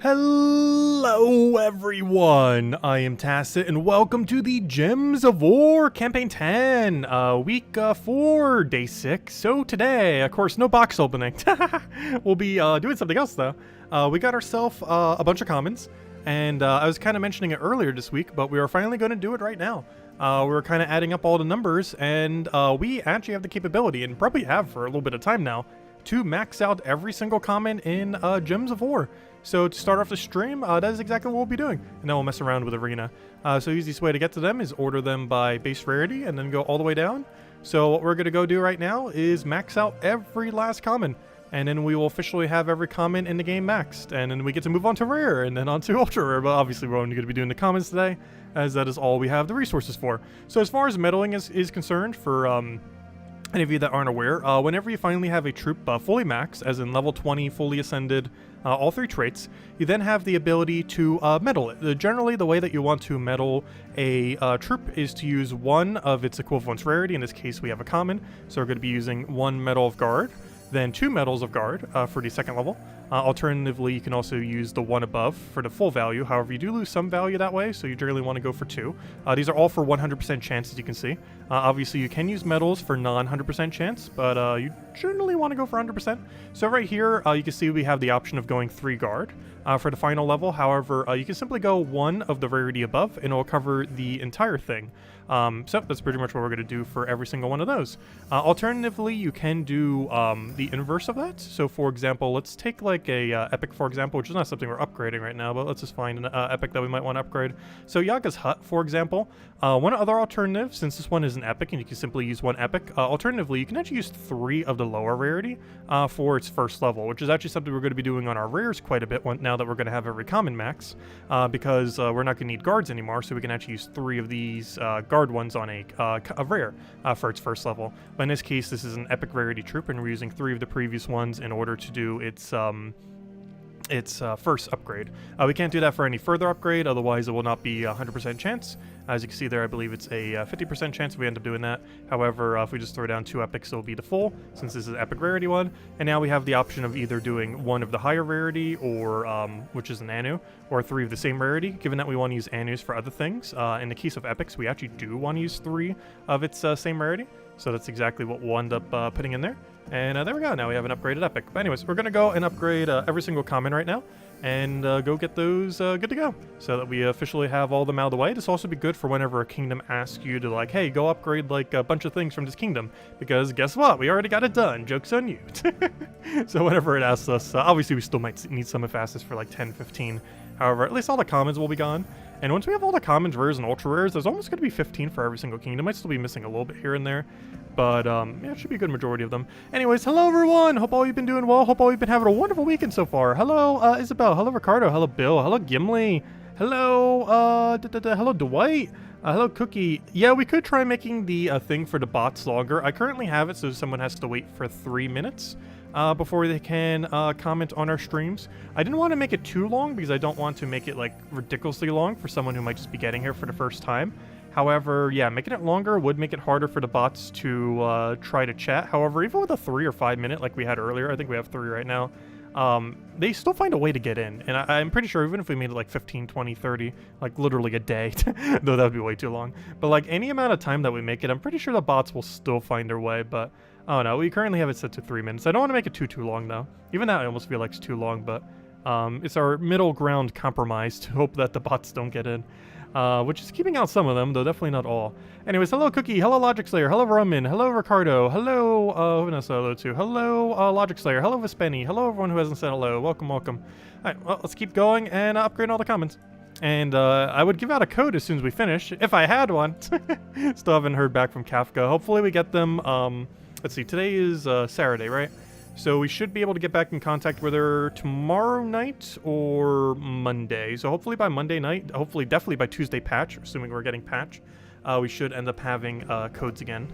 Hello everyone, I am Tacit and welcome to the Gems of War Campaign 10, week 4, day 6. So today, of course, no box opening. We'll be doing something else though. We got ourselves a bunch of commons, and I was kind of mentioning it earlier this week, but we are finally going to do it right now. We're kind of adding up all the numbers, and we actually have the capability, and probably have for a little bit of time now, to max out every single common in Gems of War. So to start off the stream, that is exactly what we'll be doing. And then we'll mess around with Arena. So the easiest way to get to them is order them by base rarity and then go all the way down. So what we're going to go do right now is max out every last common. And then we will officially have every common in the game maxed. And then we get to move on to rare and then on to ultra rare. But obviously we're only going to be doing the commons today, as that is all we have the resources for. So as far as meddling is concerned, for any of you that aren't aware, whenever you finally have a troop fully maxed, as in level 20, fully ascended, all 3 traits, you then have the ability to medal it. Generally, the way that you want to medal a troop is to use one of its equivalent's rarity. In this case, we have a common, so we're going to be using 1 Medal of Guard, then 2 Medals of Guard for the 2nd level. Alternatively, you can also use the one above for the full value. However, you do lose some value that way, so you generally want to go for 2. These are all for 100% chance, as you can see. Obviously, you can use medals for non-100% chance, but you generally want to go for 100%. So right here, you can see we have the option of going 3 guard for the final level. However, you can simply go 1 of the rarity above, and it will cover the entire thing. So that's pretty much what we're going to do for every single one of those. Alternatively, you can do the inverse of that. So for example, let's take like a epic, for example, which is not something we're upgrading right now, but let's just find an epic that we might want to upgrade. So Yaga's Hut, for example. One other alternative, since this one is an epic and you can simply use 1 epic, alternatively, you can actually use 3 of the lower rarity for its first level, which is actually something we're going to be doing on our rares quite a bit now that we're going to have every common max, because we're not going to need guards anymore, so we can actually use 3 of these guard ones on a rare for its first level. But in this case, this is an epic rarity troop, and we're using 3 of the previous ones in order to do its first upgrade. We can't do that for any further upgrade, otherwise it will not be 100% chance. As you can see there, I believe it's a 50% chance if we end up doing that. However, if we just throw down 2 epics, it'll be the full, since this is an epic rarity one. And now we have the option of either doing 1 of the higher rarity, or which is an Anu, or 3 of the same rarity, given that we want to use Anus for other things. In the case of epics, we actually do want to use 3 of its same rarity. So that's exactly what we'll end up putting in there. And there we go, now we have an upgraded epic. But anyways, we're going to go and upgrade every single common right now, and go get those good to go, so that we officially have all of them out of the way. This will also be good for whenever a kingdom asks you to, like, hey, go upgrade like a bunch of things from this kingdom, because guess what, we already got it done, joke's on you. So whenever it asks us, obviously we still might need some fastest for like 10, 15, however, at least all the commons will be gone. And once we have all the commons, rares, and ultra rares, there's almost going to be 15 for every single kingdom. Might still be missing a little bit here and there, but yeah, it should be a good majority of them. Anyways, hello everyone! Hope all you've been doing well. Hope all you've been having a wonderful weekend so far. Hello, Isabel. Hello, Ricardo. Hello, Bill. Hello, Gimli. Hello, hello, Dwight. Hello, Cookie. Yeah, we could try making the thing for the bots longer. I currently have it, so someone has to wait for 3 minutes before they can comment on our streams. I didn't want to make it too long because I don't want to make it like ridiculously long for someone who might just be getting here for the first time. However, yeah, making it longer would make it harder for the bots to try to chat. However, even with a 3 or 5 minute like we had earlier, I think we have 3 right now, they still find a way to get in. And I'm pretty sure even if we made it like 15, 20, 30, like literally a day, though that would be way too long. But like any amount of time that we make it, I'm pretty sure the bots will still find their way. But oh no, we currently have it set to 3 minutes. I don't want to make it too long though. Even that I almost feel like it's too long, but it's our middle ground compromise to hope that the bots don't get in. Which is keeping out some of them, though definitely not all. Anyways, hello Cookie, hello Logic Slayer, hello Roman, hello Ricardo, hello, who did I say hello to? Hello Logic Slayer, hello Vespenny, hello everyone who hasn't said hello, welcome. Alright, well, let's keep going and upgrade all the comments. And I would give out a code as soon as we finish, if I had one. Still haven't heard back from Kafka. Hopefully we get them, let's see, today is Saturday, right? So we should be able to get back in contact with her tomorrow night or Monday. So hopefully by Monday night, hopefully definitely by Tuesday patch, assuming we're getting patch, we should end up having codes again.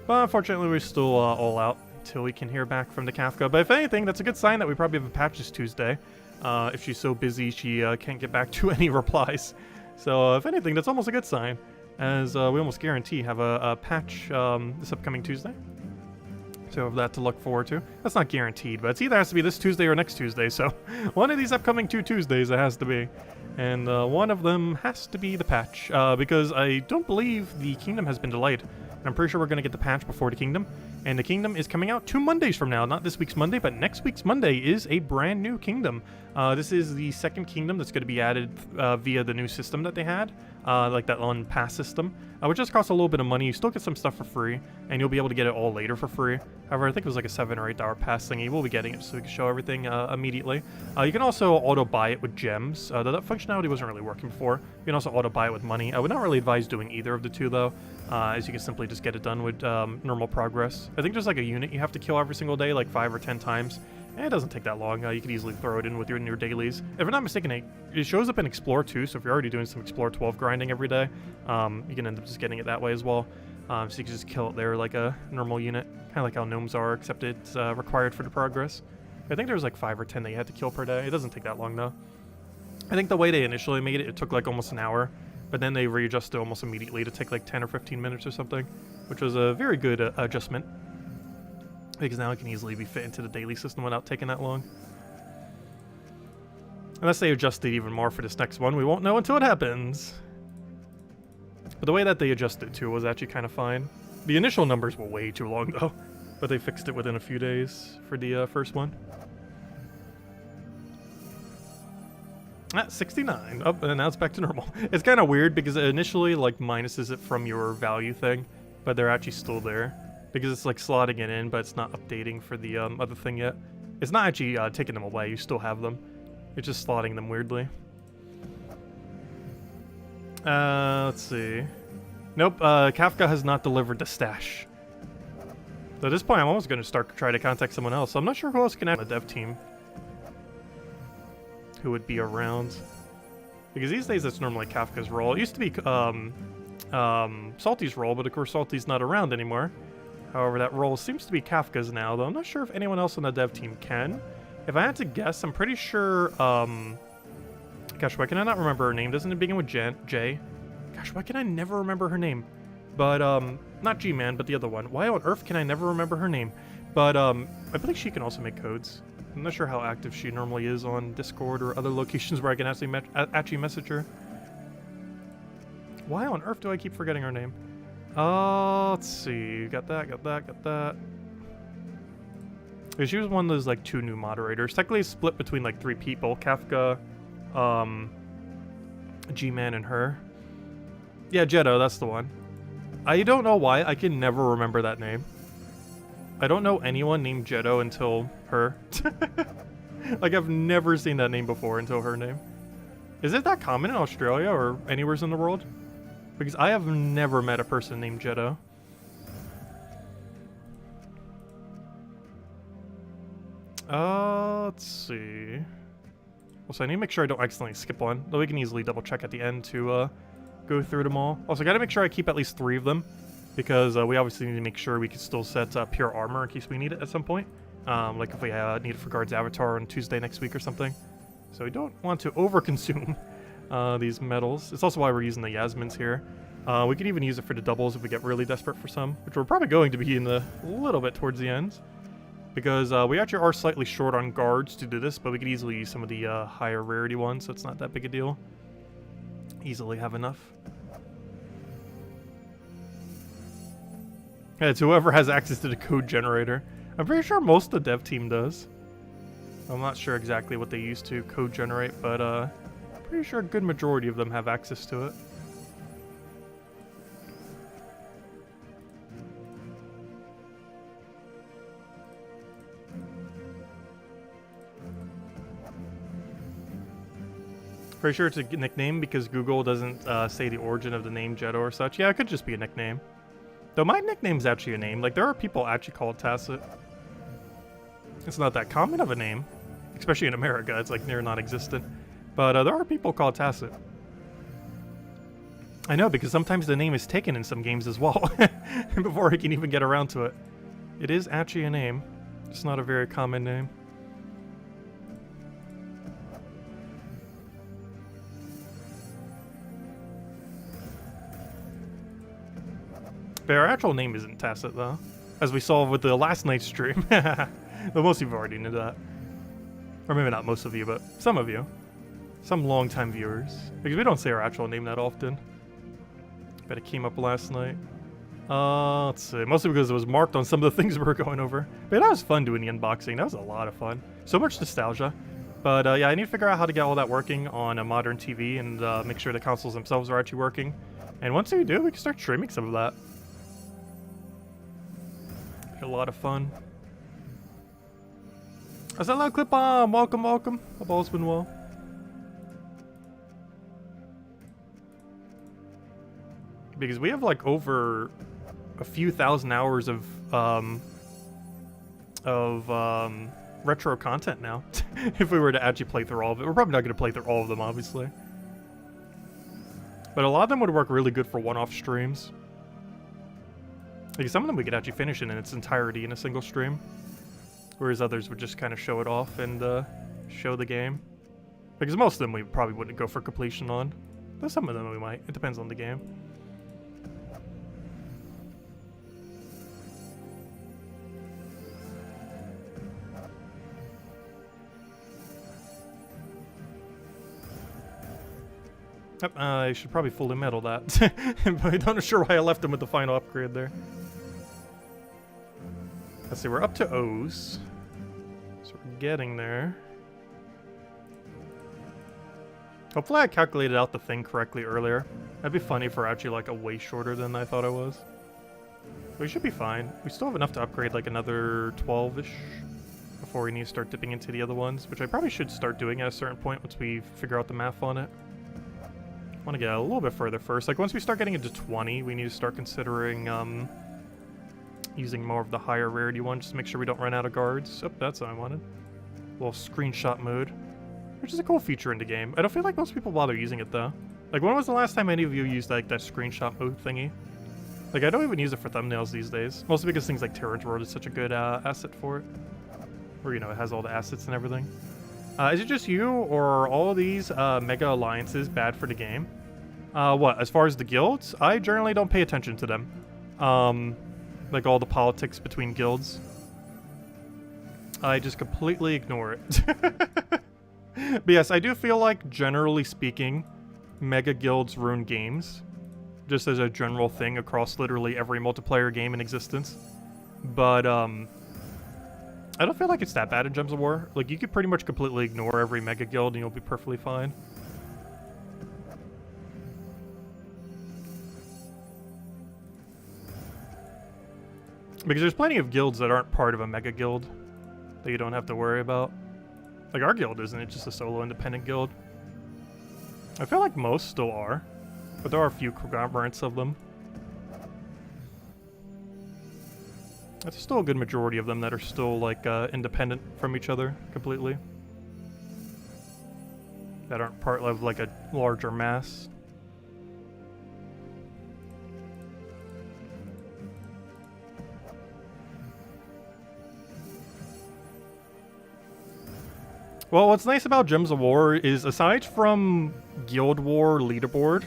But unfortunately, we're still all out until we can hear back from the Kafka. But if anything, that's a good sign that we probably have a patch this Tuesday. If she's so busy, she can't get back to any replies. So if anything, that's almost a good sign, as we almost guarantee have a patch this upcoming Tuesday. So have that to look forward to. That's not guaranteed, but it either has to be this Tuesday or next Tuesday, so one of these upcoming 2 Tuesdays it has to be. And one of them has to be the patch, because I don't believe the Kingdom has been delayed. I'm pretty sure we're going to get the patch before the Kingdom. And the Kingdom is coming out 2 Mondays from now. Not this week's Monday, but next week's Monday is a brand new Kingdom. This is the second Kingdom that's going to be added via the new system that they had. Like that on pass system, which just costs a little bit of money. You still get some stuff for free, and you'll be able to get it all later for free. However, I think it was like a $7 or $8 pass thingy. We'll be getting it so we can show everything immediately. You can also auto-buy it with gems, though that functionality wasn't really working before. You can also auto-buy it with money. I would not really advise doing either of the two, though, as you can simply just get it done with normal progress. I think there's like a unit you have to kill every single day, like 5 or 10 times. And it doesn't take that long. You can easily throw it in with your dailies. If I'm not mistaken, it shows up in Explore too, so if you're already doing some Explore 12 grinding every day, you can end up just getting it that way as well. So you can just kill it there like a normal unit, kind of like how gnomes are, except it's required for the progress. I think there's like 5 or 10 that you had to kill per day. It doesn't take that long though. I think the way they initially made it, it took like almost an hour, but then they readjusted almost immediately to take like 10 or 15 minutes or something, which was a very good adjustment. Because now it can easily be fit into the daily system without taking that long. Unless they adjust it even more for this next one, we won't know until it happens. But the way that they adjusted it too was actually kind of fine. The initial numbers were way too long though, but they fixed it within a few days for the first one. 69. Oh, and now it's back to normal. It's kind of weird because it initially like minuses it from your value thing, but they're actually still there. Because it's like slotting it in, but it's not updating for the other thing yet. It's not actually taking them away, you still have them. It's just slotting them weirdly. Let's see. Nope, Kafka has not delivered the stash. So at this point, I'm almost going to try to contact someone else. I'm not sure who else can add on the dev team. Who would be around. Because these days, that's normally Kafka's role. It used to be Salty's role, but of course Salty's not around anymore. However, that role seems to be Kafka's now, though I'm not sure if anyone else on the dev team can. If I had to guess, I'm pretty sure, gosh, why can I not remember her name? Doesn't it begin with J? Gosh, why can I never remember her name? But, not G-Man, but the other one. Why on earth can I never remember her name? But, I believe she can also make codes. I'm not sure how active she normally is on Discord or other locations where I can actually message her. Why on earth do I keep forgetting her name? Let's see. Got that. She was one of those, like, 2 new moderators. Technically, it's split between, like, 3 people. Kafka, G-Man, and her. Yeah, Jetto, that's the one. I don't know why. I can never remember that name. I don't know anyone named Jetto until her. Like, I've never seen that name before until her name. Is it that common in Australia or anywhere in the world? Because I have never met a person named Jetto. Let's see. Also, I need to make sure I don't accidentally skip one, though we can easily double check at the end to go through them all. Also, gotta make sure I keep at least 3 of them, because we obviously need to make sure we can still set pure armor in case we need it at some point. Like if we need it for Guard's Avatar on Tuesday next week or something. So we don't want to overconsume these metals. It's also why we're using the Yasmins here. We could even use it for the doubles if we get really desperate for some, which we're probably going to be in a little bit towards the end. Because we actually are slightly short on guards to do this, but we could easily use some of the higher rarity ones, so it's not that big a deal. Easily have enough. Yeah, it's whoever has access to the code generator. I'm pretty sure most of the dev team does. I'm not sure exactly what they use to code generate, but pretty sure a good majority of them have access to it. Pretty sure it's a nickname because Google doesn't say the origin of the name Jetto or such. Yeah, it could just be a nickname. Though my nickname's actually a name. Like, there are people actually called Tacit. It's not that common of a name. Especially in America, it's like near non-existent. But there are people called Tacit. I know, because sometimes the name is taken in some games as well. Before I can even get around to it. It is actually a name. It's not a very common name. But our actual name isn't Tacit, though. as we saw with the last night's stream. But most of you already knew that. Or maybe not most of you, but some of you. Some long-time viewers. Because we don't say our actual name that often. But it came up last night. Let's see. Mostly because it was marked on some of the things we were going over. But that was fun doing the unboxing. That was a lot of fun. So much nostalgia. But yeah, I need to figure out how to get all that working on a modern TV and make sure the consoles themselves are actually working. And once we do, we can start streaming some of that. Be a lot of fun. I said, hello, Clip-Bomb! Welcome, welcome. Hope all's been well. Because we have like over a few thousand hours of retro content now. If we were to actually play through all of it. We're probably not going to play through all of them, obviously. But a lot of them would work really good for one-off streams. Like some of them we could actually finish in its entirety in a single stream. Whereas others would just kind of show it off and show the game. Because most of them we probably wouldn't go for completion on. But some of them we might. It depends on the game. Yep, I should probably fully metal that. But I'm not sure why I left him with the final upgrade there. Let's see, we're up to O's. So we're getting there. Hopefully I calculated out the thing correctly earlier. That'd be funny if we're actually like a way shorter than I thought I was. We should be fine. We still have enough to upgrade like another 12-ish before we need to start dipping into the other ones, which I probably should start doing at a certain point once we figure out the math on it. I want to get a little bit further first. Like once we start getting into 20, we need to start considering using more of the higher rarity one, just to make sure we don't run out of guards. Oh, that's what I wanted. A little screenshot mode, which is a cool feature in the game. I don't feel like most people bother using it though. Like when was the last time any of you used like that screenshot mode thingy? Like I don't even use it for thumbnails these days. Mostly because things like RimWorld is such a good asset for it. Where, you know, it has all the assets and everything. Is it just you, or are all of these mega alliances bad for the game? What, as far as the guilds? I generally don't pay attention to them. Like all the politics between guilds. I just completely ignore it. But yes, I do feel like, generally speaking, mega guilds ruin games. Just as a general thing across literally every multiplayer game in existence. But, I don't feel like it's that bad in Gems of War. Like, you could pretty much completely ignore every mega guild and you'll be perfectly fine. Because there's plenty of guilds that aren't part of a mega guild that you don't have to worry about. Like, our guild isn't, it's just a solo independent guild. I feel like most still are, but there are a few conglomerates of them. There's still a good majority of them that are still, like, independent from each other completely. That aren't part of, like, a larger mass. Well, what's nice about Gems of War is, aside from Guild War leaderboard,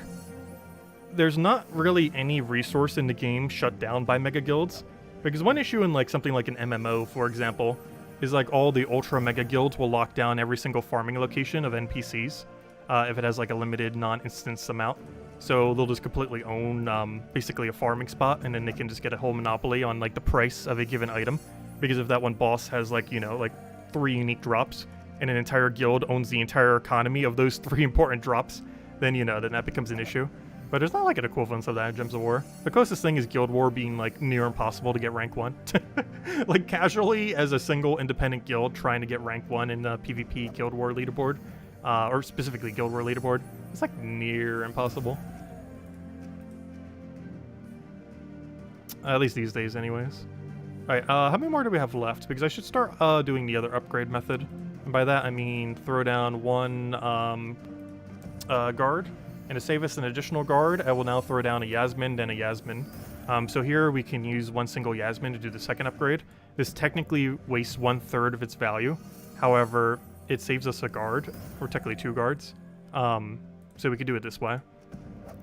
there's not really any resource in the game shut down by mega guilds. Because one issue in like something like an MMO, for example, is like all the ultra mega guilds will lock down every single farming location of NPCs if it has like a limited non-instance amount. So they'll just completely own basically a farming spot, and then they can just get a whole monopoly on like the price of a given item. Because if that one boss has like, you know, like 3 unique drops, and an entire guild owns the entire economy of those 3 important drops, then, you know, then that becomes an issue. But there's not like an equivalence of that in Gems of War. The closest thing is Guild War being like near impossible to get rank 1. Like casually as a single independent guild trying to get rank 1 in the PvP Guild War leaderboard, or specifically Guild War leaderboard, it's like near impossible. At least these days anyways. Alright, how many more do we have left? Because I should start doing the other upgrade method. And by that I mean throw down 1 guard. And to save us an additional guard, I will now throw down a Yasmin, then a Yasmin. So here we can use 1 single Yasmin to do the second upgrade. This technically wastes 1/3 of its value. However, it saves us a guard, or technically 2 guards. So we could do it this way.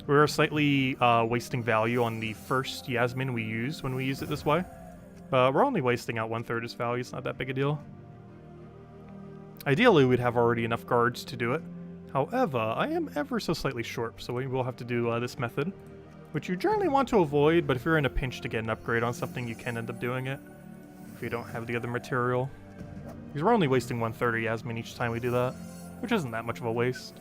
We're slightly wasting value on the first Yasmin we use when we use it this way. But we're only wasting out 1/3 its value. It's not that big a deal. Ideally, we'd have already enough guards to do it. However, I am ever so slightly short, so we will have to do this method, which you generally want to avoid, but if you're in a pinch to get an upgrade on something, you can end up doing it if you don't have the other material. Because we're only wasting 1/3 Yasmin each time we do that, which isn't that much of a waste.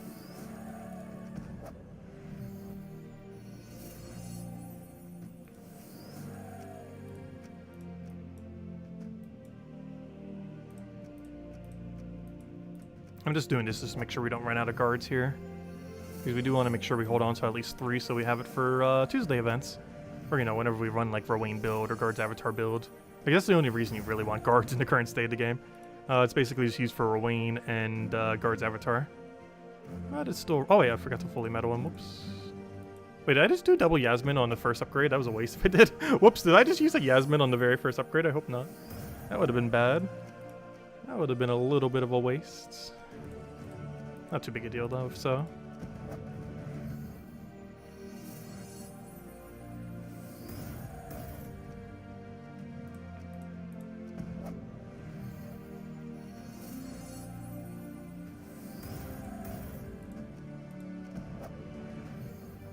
I'm just doing this just to make sure we don't run out of guards here. Because we do want to make sure we hold on to at least 3 so we have it for Tuesday events. Or, you know, whenever we run like Rowan build or guards avatar build. I guess the only reason you really want guards in the current state of the game. It's basically just used for Rowan and guards avatar. But it's still... Oh yeah, I forgot to fully meta one. Whoops. Wait, did I just do double Yasmin on the first upgrade? That was a waste if I did. Whoops, did I just use a Yasmin on the very first upgrade? I hope not. That would have been bad. That would have been a little bit of a waste. Not too big a deal though, if so.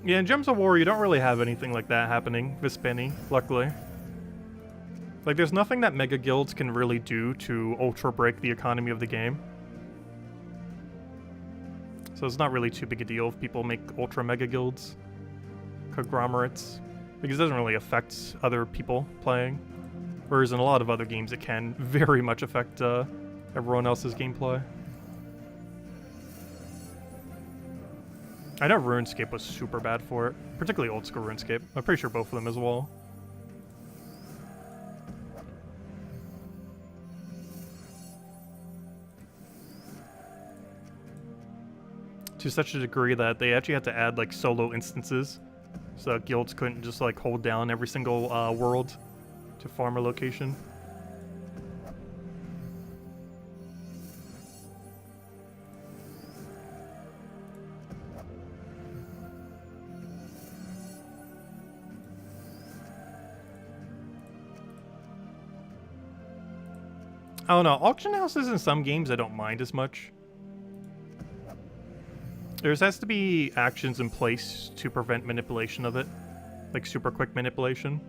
Yeah, in Gems of War, you don't really have anything like that happening this spinny, luckily. Like, there's nothing that Mega Guilds can really do to ultra break the economy of the game. So it's not really too big a deal if people make ultra mega guilds, conglomerates, because it doesn't really affect other people playing. Whereas in a lot of other games it can very much affect everyone else's gameplay. I know RuneScape was super bad for it, particularly old school RuneScape. I'm pretty sure both of them as well. To such a degree that they actually had to add like solo instances, so that guilds couldn't just like hold down every single world to farm a location. I don't know, auction houses in some games I don't mind as much. There has to be actions in place to prevent manipulation of it, like super quick manipulation.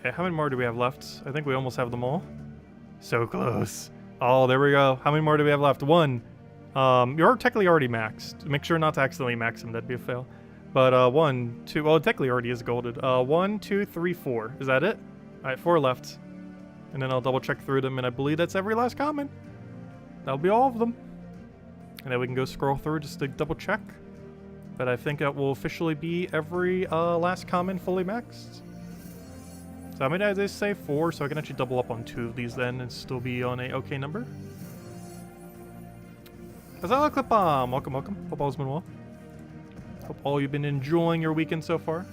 Okay, how many more do we have left? I think we almost have them all. So close. Oh, there we go. How many more do we have left? 1. You're technically already maxed. Make sure not to accidentally max them. That'd be a fail. But 1, 2... Well, it technically already is golded. 1, 2, 3, 4. Is that it? Alright, 4 left. And then I'll double check through them, and I believe that's every last comment. That'll be all of them. And then we can go scroll through just to double check. But I think that will officially be every last comment fully maxed. So how many did I say? 4, so I can actually double up on 2 of these then and still be on a okay number. IsabelArcher, welcome, welcome. Hope all's been well. Hope all you've been enjoying your weekend so far.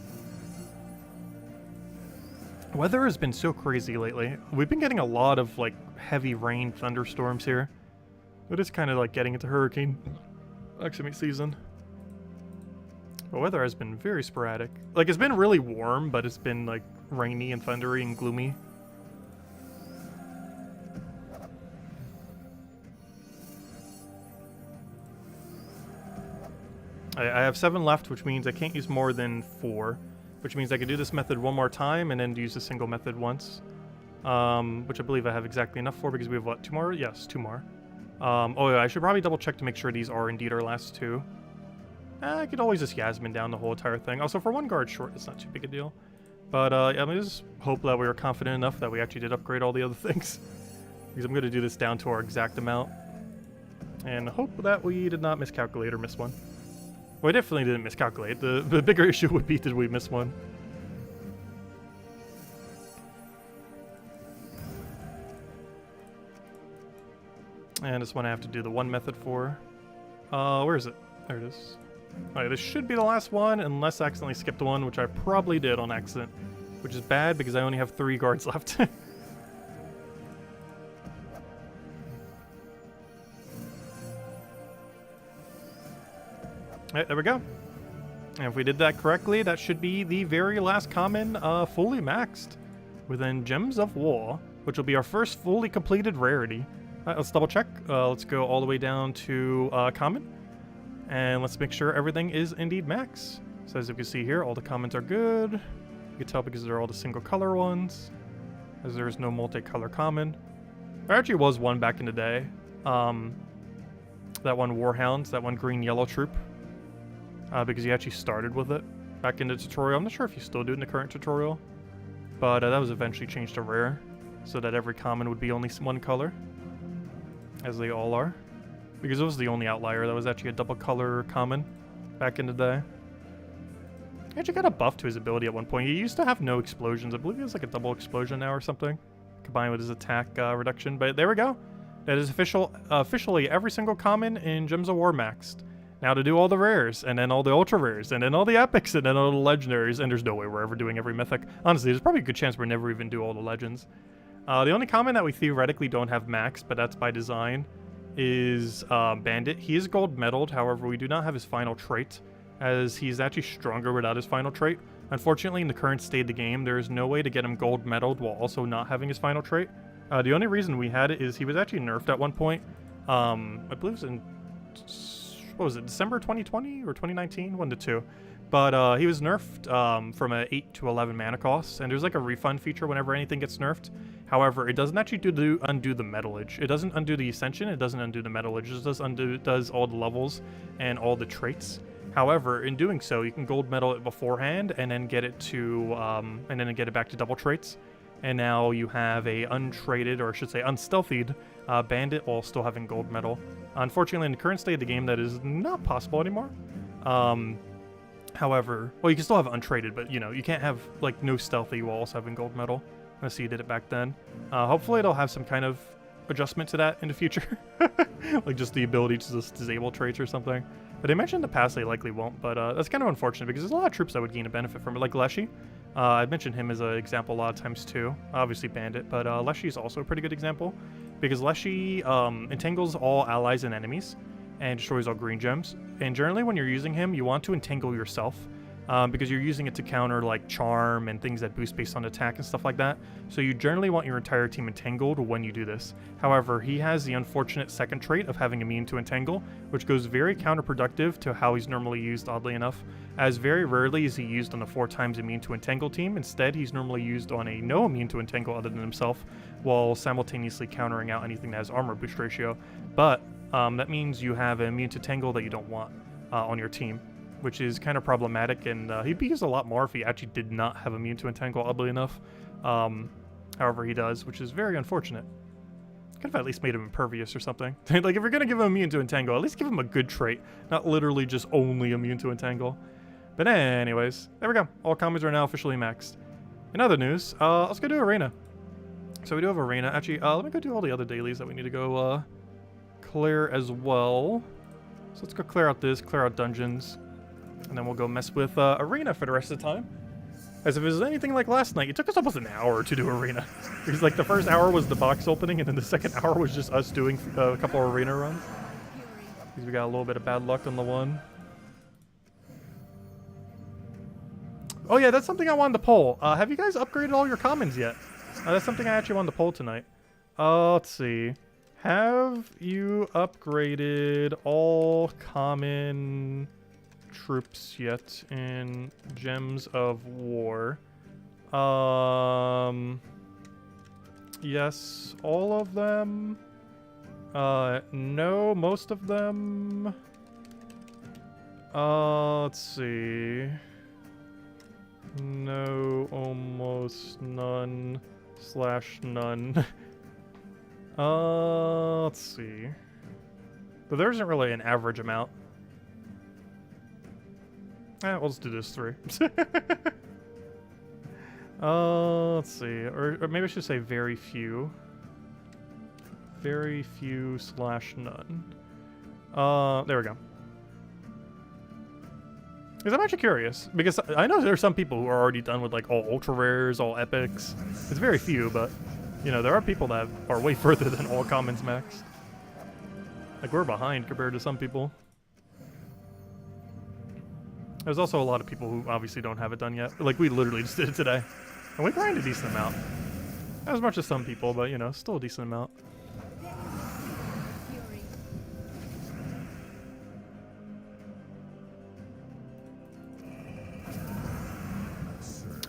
Weather has been so crazy lately. We've been getting a lot of like heavy rain, thunderstorms here. It is kind of like getting into hurricane season. The weather has been very sporadic. Like, it's been really warm, but it's been, like, rainy and thundery and gloomy. I have 7 left, which means I can't use more than 4. Which means I could do this method one more time and then use a single method once. Which I believe I have exactly enough for because we have, what, 2 more? Yes, 2 more. Oh yeah, I should probably double check to make sure these are indeed our last 2. I could always just Yasmin down the whole entire thing. Also, for 1 guard short, it's not too big a deal. But, yeah, let me just hope that we were confident enough that we actually did upgrade all the other things. Because I'm going to do this down to our exact amount. And hope that we did not miscalculate or miss one. Well, we definitely didn't miscalculate. The bigger issue would be, did we miss one? And this one I have to do the one method for. Where is it? There it is. Alright, this should be the last one, unless I accidentally skipped one, which I probably did on accident. Which is bad, because I only have 3 guards left. Alright, there we go. And if we did that correctly, that should be the very last common fully maxed within Gems of War, which will be our first fully completed rarity. Alright, let's double check. Let's go all the way down to common. And let's make sure everything is indeed max. So as you can see here, all the commons are good. You can tell because they're all the single color ones, as there is no multicolor common. There actually was one back in the day. That one Warhounds, that one green-yellow troop. Because you actually started with it back in the tutorial. I'm not sure if you still do it in the current tutorial. But that was eventually changed to rare, so that every common would be only one color, as they all are. Because it was the only outlier that was actually a double color common back in the day. He actually got a buff to his ability at one point. He used to have no explosions. I believe he has like a double explosion now or something, combined with his attack reduction. But there we go. That is officially every single common in Gems of War maxed. Now to do all the rares, and then all the ultra rares, and then all the epics, and then all the legendaries, and there's no way we're ever doing every mythic. Honestly, there's probably a good chance we're never even do all the legends. The only common that we theoretically don't have maxed, but that's by design, is Bandit. He is gold medaled, however we do not have his final trait, as he's actually stronger without his final trait. Unfortunately, in the current state of the game, there is no way to get him gold medaled while also not having his final trait. The only reason we had it is he was actually nerfed at one point. I believe it was in, what was it, December 2020 or 2019? 1 to 2. But he was nerfed from an 8 to 11 mana cost, and there's like a refund feature whenever anything gets nerfed. However, it doesn't actually undo the metallage. It doesn't undo the Ascension, it doesn't undo the metallage, it just does all the levels and all the traits. However, in doing so, you can gold medal it beforehand and then get it to and then get it back to double traits. And now you have a untraded, or I should say unstealthied, bandit while still having gold medal. Unfortunately, in the current state of the game, that is not possible anymore. However, well, you can still have untraded, but you know, you can't have like no stealthy while also having gold medal. Unless you did it back then. Hopefully it'll have some kind of adjustment to that in the future. Like just the ability to just disable traits or something. But they mentioned in the past they likely won't, but that's kind of unfortunate because there's a lot of troops that would gain a benefit from it, like Leshy. I mentioned him as an example a lot of times too. Obviously Bandit, but Leshy is also a pretty good example. Because Leshy entangles all allies and enemies and destroys all green gems. And generally when you're using him, you want to entangle yourself. Because you're using it to counter like charm and things that boost based on attack and stuff like that. So you generally want your entire team entangled when you do this. However, he has the unfortunate second trait of having immune to entangle, which goes very counterproductive to how he's normally used, oddly enough, as very rarely is he used on a 4 times immune to entangle team. Instead, he's normally used on a no immune to entangle other than himself, while simultaneously countering out anything that has armor boost ratio. But that means you have an immune to tangle that you don't want on your team, which is kind of problematic, and he'd be used a lot more if he actually did not have immune to entangle, oddly enough. However, he does, which is very unfortunate. Could have at least made him impervious or something. Like, if you're gonna give him immune to entangle, at least give him a good trait, not literally just only immune to entangle. But anyways, there we go. All commons are now officially maxed. In other news, let's go do Arena. So we do have Arena. Actually, let me go do all the other dailies that we need to go clear as well. So let's go clear out this, clear out dungeons. And then we'll go mess with Arena for the rest of the time. As if it was anything like last night, it took us almost an hour to do Arena. Because like the first hour was the box opening, and then the second hour was just us doing a couple of Arena runs. Because we got a little bit of bad luck on the one. Oh yeah, that's something I wanted to poll. Have you guys upgraded all your commons yet? That's something I actually wanted to poll tonight. Let's see. Have you upgraded all common troops yet in Gems of War? Yes, all of them. No, most of them. Let's see. No, almost none, / none. Let's see. But there isn't really an average amount. We'll just do this 3. Let's see. Or maybe I should say very few. very few / none. There we go. Because I'm actually curious, because I know there are some people who are already done with like all ultra rares, all epics. It's very few, but you know, there are people that are way further than all commons maxed. Like, we're behind compared to some people. There's also a lot of people who obviously don't have it done yet. Like, we literally just did it today. And we grinded a decent amount. Not as much as some people, but, you know, still a decent amount.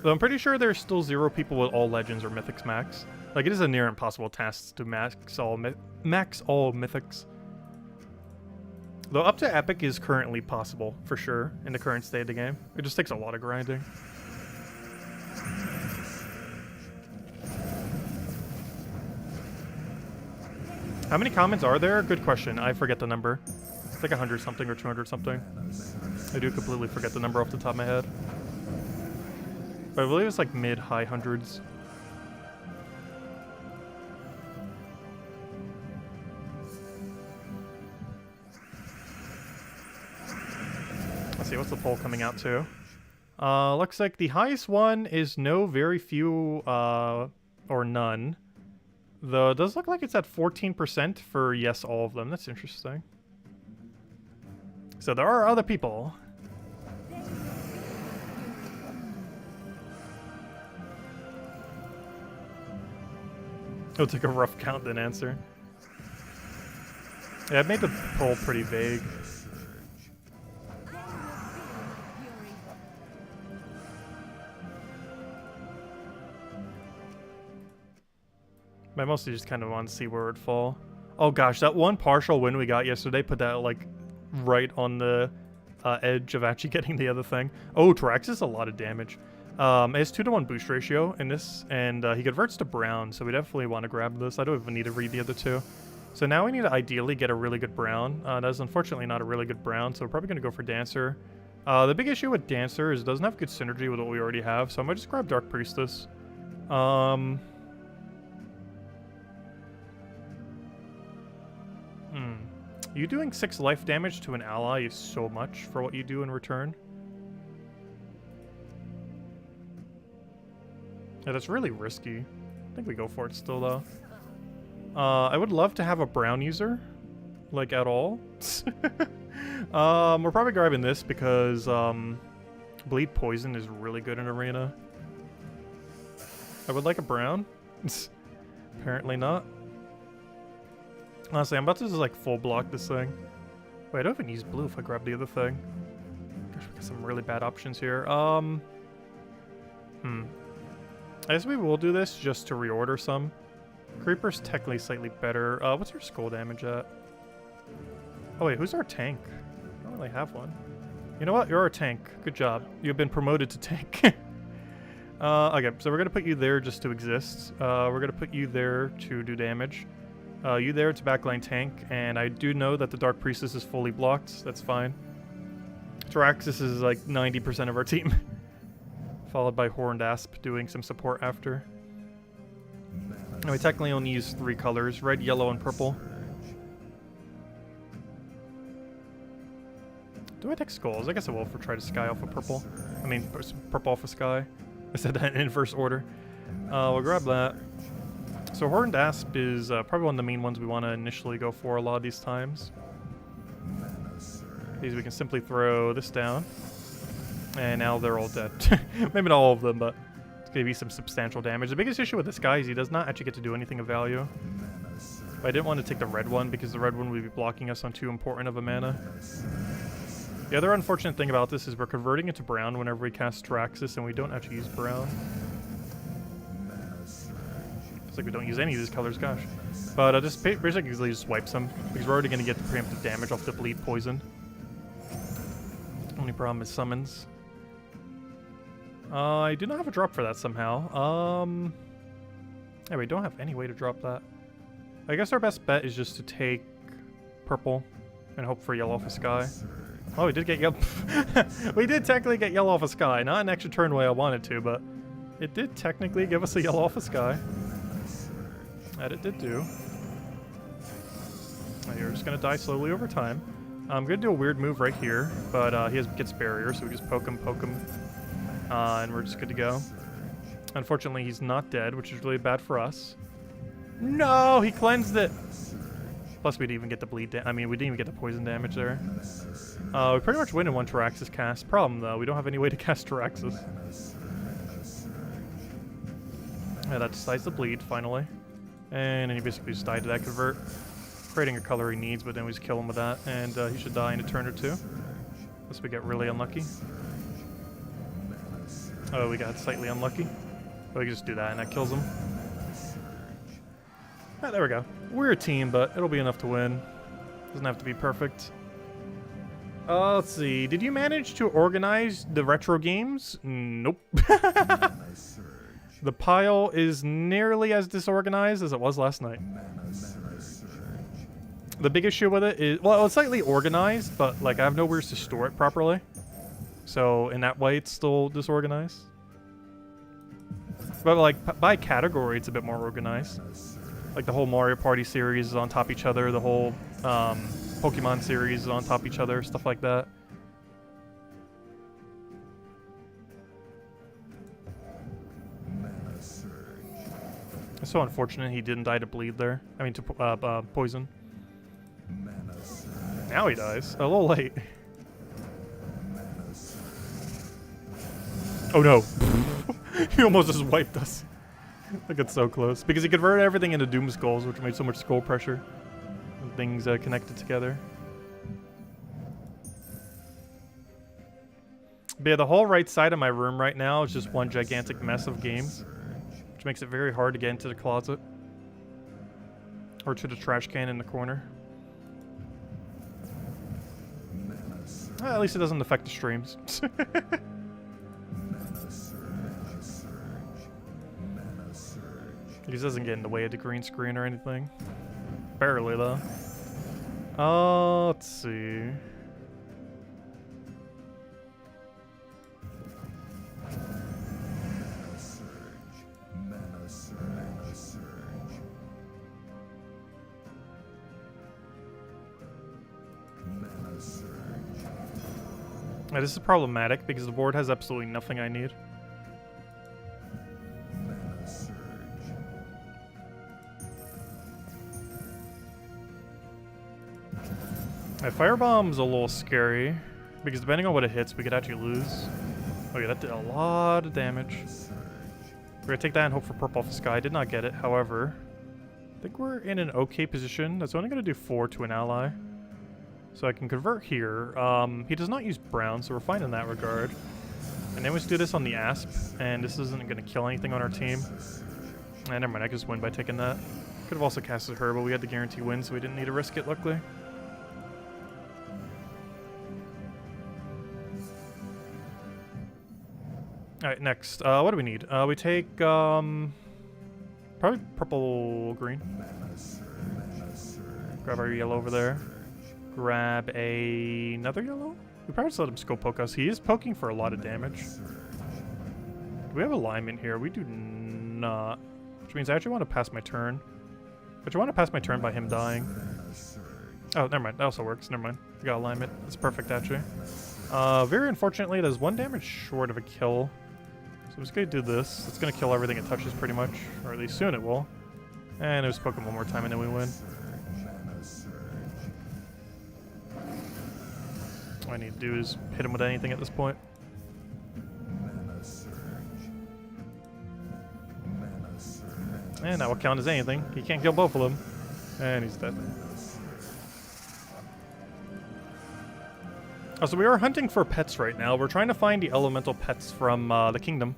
Though I'm pretty sure there's still 0 people with all legends or mythics max. Like, it is a near impossible task to max all mythics. Though up to epic is currently possible, for sure, in the current state of the game. It just takes a lot of grinding. How many commons are there? Good question. I forget the number. It's like 100 something or 200 something. I do completely forget the number off the top of my head. But I believe it's like mid-high hundreds. Let's see, what's the poll coming out to? Looks like the highest one is no, very few, or none. Though it does look like it's at 14% for yes, all of them. That's interesting. So there are other people. It'll take a rough count then answer. Yeah, I've made the poll pretty vague. I mostly just kind of want to see where it would fall. Oh gosh, that one partial win we got yesterday put that like right on the edge of actually getting the other thing. Oh, Trax is a lot of damage. It has 2-to-1 boost ratio in this, and he converts to brown, so we definitely want to grab this. I don't even need to read the other two. So now we need to ideally get a really good brown. That is unfortunately not a really good brown, so we're probably going to go for Dancer. The big issue with Dancer is it doesn't have good synergy with what we already have, so I might just grab Dark Priestess. You doing 6 life damage to an ally is so much for what you do in return. Yeah, that's really risky. I think we go for it still, though. I would love to have a brown user. Like, at all. We're probably grabbing this because, Bleed Poison is really good in Arena. I would like a brown. Apparently not. Honestly, I'm about to just, like, full block this thing. Wait, I don't even use blue if I grab the other thing. Gosh, we got some really bad options here. I guess we will do this just to reorder some. Creeper's technically slightly better. What's your skull damage at? Oh wait, who's our tank? I don't really have one. You know what? You're our tank. Good job. You've been promoted to tank. Okay, so we're gonna put you there just to exist. We're gonna put you there to do damage. You there to backline tank, and I do know that the Dark Priestess is fully blocked. That's fine. Traxxas is like 90% of our team. Followed by Horned Asp doing some support after. And we technically only use 3 colors, red, yellow, and purple. Do I take skulls? I guess I will for try to sky off of purple. I mean, purple off of sky. I said that in inverse order. We'll grab that. So Horned Asp is probably one of the main ones we want to initially go for a lot of these times. These we can simply throw this down. And now they're all dead. Maybe not all of them, but it's going to be some substantial damage. The biggest issue with this guy is he does not actually get to do anything of value. But I didn't want to take the red one because the red one would be blocking us on too important of a mana. The other unfortunate thing about this is we're converting it to brown whenever we cast Traxxas, and we don't actually use brown. It's like we don't use any of these colors, gosh. But just basically just wipes them, because we're already going to get the preemptive damage off the Bleed Poison. Only problem is summons. I do not have a drop for that somehow. Yeah, we don't have any way to drop that. I guess our best bet is just to take purple and hope for yellow off a sky. Oh, we did get yellow. We did technically get yellow off a sky. Not an extra turn way I wanted to, but it did technically give us a yellow off a sky. That it did do. You're just gonna die slowly over time. I'm gonna do a weird move right here, but he gets barrier, so we just poke him, and we're just good to go. Unfortunately, he's not dead, which is really bad for us. No, he cleansed it. Plus, we didn't even get the bleed. I mean, we didn't even get the poison damage there. We pretty much win in one Taraxis cast. Problem though, we don't have any way to cast Taraxis. Yeah, that decides the bleed finally, and then he basically just died to that convert, creating a color he needs. But then we just kill him with that, and he should die in a turn or two, unless we get really unlucky. Oh, we got slightly unlucky. But we can just do that, and that kills him. Ah, there we go. We're a team, but it'll be enough to win. Doesn't have to be perfect. Let's see. Did you manage to organize the retro games? Nope. The pile is nearly as disorganized as it was last night. The big issue with it is, well, it's slightly organized, but like I have nowhere to store it properly. So in that way, it's still disorganized. But like by category, it's a bit more organized. Like the whole Mario Party series is on top of each other. The whole Pokemon series is on top of each other. Stuff like that. It's so unfortunate he didn't die to bleed there. I mean to poison. Now he dies. A little late. Oh no. He almost just wiped us. Like it's so close. Because he converted everything into Doom Skulls, which made so much skull pressure. And things connected together. But yeah, the whole right side of my room right now is just one gigantic mess of games. Which makes it very hard to get into the closet. Or to the trash can in the corner. Well, at least it doesn't affect the streams. He doesn't get in the way of the green screen or anything. Barely, though. Let's see. Now, this is problematic because the board has absolutely nothing I need. Firebomb's a little scary, because depending on what it hits, we could actually lose. Okay, that did a lot of damage. We're gonna take that and hope for purple off the sky. Did not get it, however. I think we're in an okay position. That's only gonna do 4 to an ally. So I can convert here. He does not use brown, so we're fine in that regard. And then we just do this on the Asp, and this isn't gonna kill anything on our team. Never mind, I can just win by taking that. Could have also casted her, but we had the guarantee win, so we didn't need to risk it, luckily. Alright, next. What do we need? We take, probably purple-green. Grab our yellow over there. Grab another yellow? We probably just let him scope poke us. He is poking for a lot of damage. Do we have alignment here? We do not. Which means I actually want to pass my turn. But you want to pass my turn by him dying. Oh, never mind. That also works. Never mind. We got alignment. That's perfect, actually. Very unfortunately, there's 1 damage short of a kill. So I'm just going to do this. It's going to kill everything it touches pretty much. Or at least soon it will. And it was poke him one more time and then we win. All I need to do is hit him with anything at this point. And that will count as anything. He can't kill both of them. And he's dead. So we are hunting for pets right now. We're trying to find the elemental pets from the kingdom.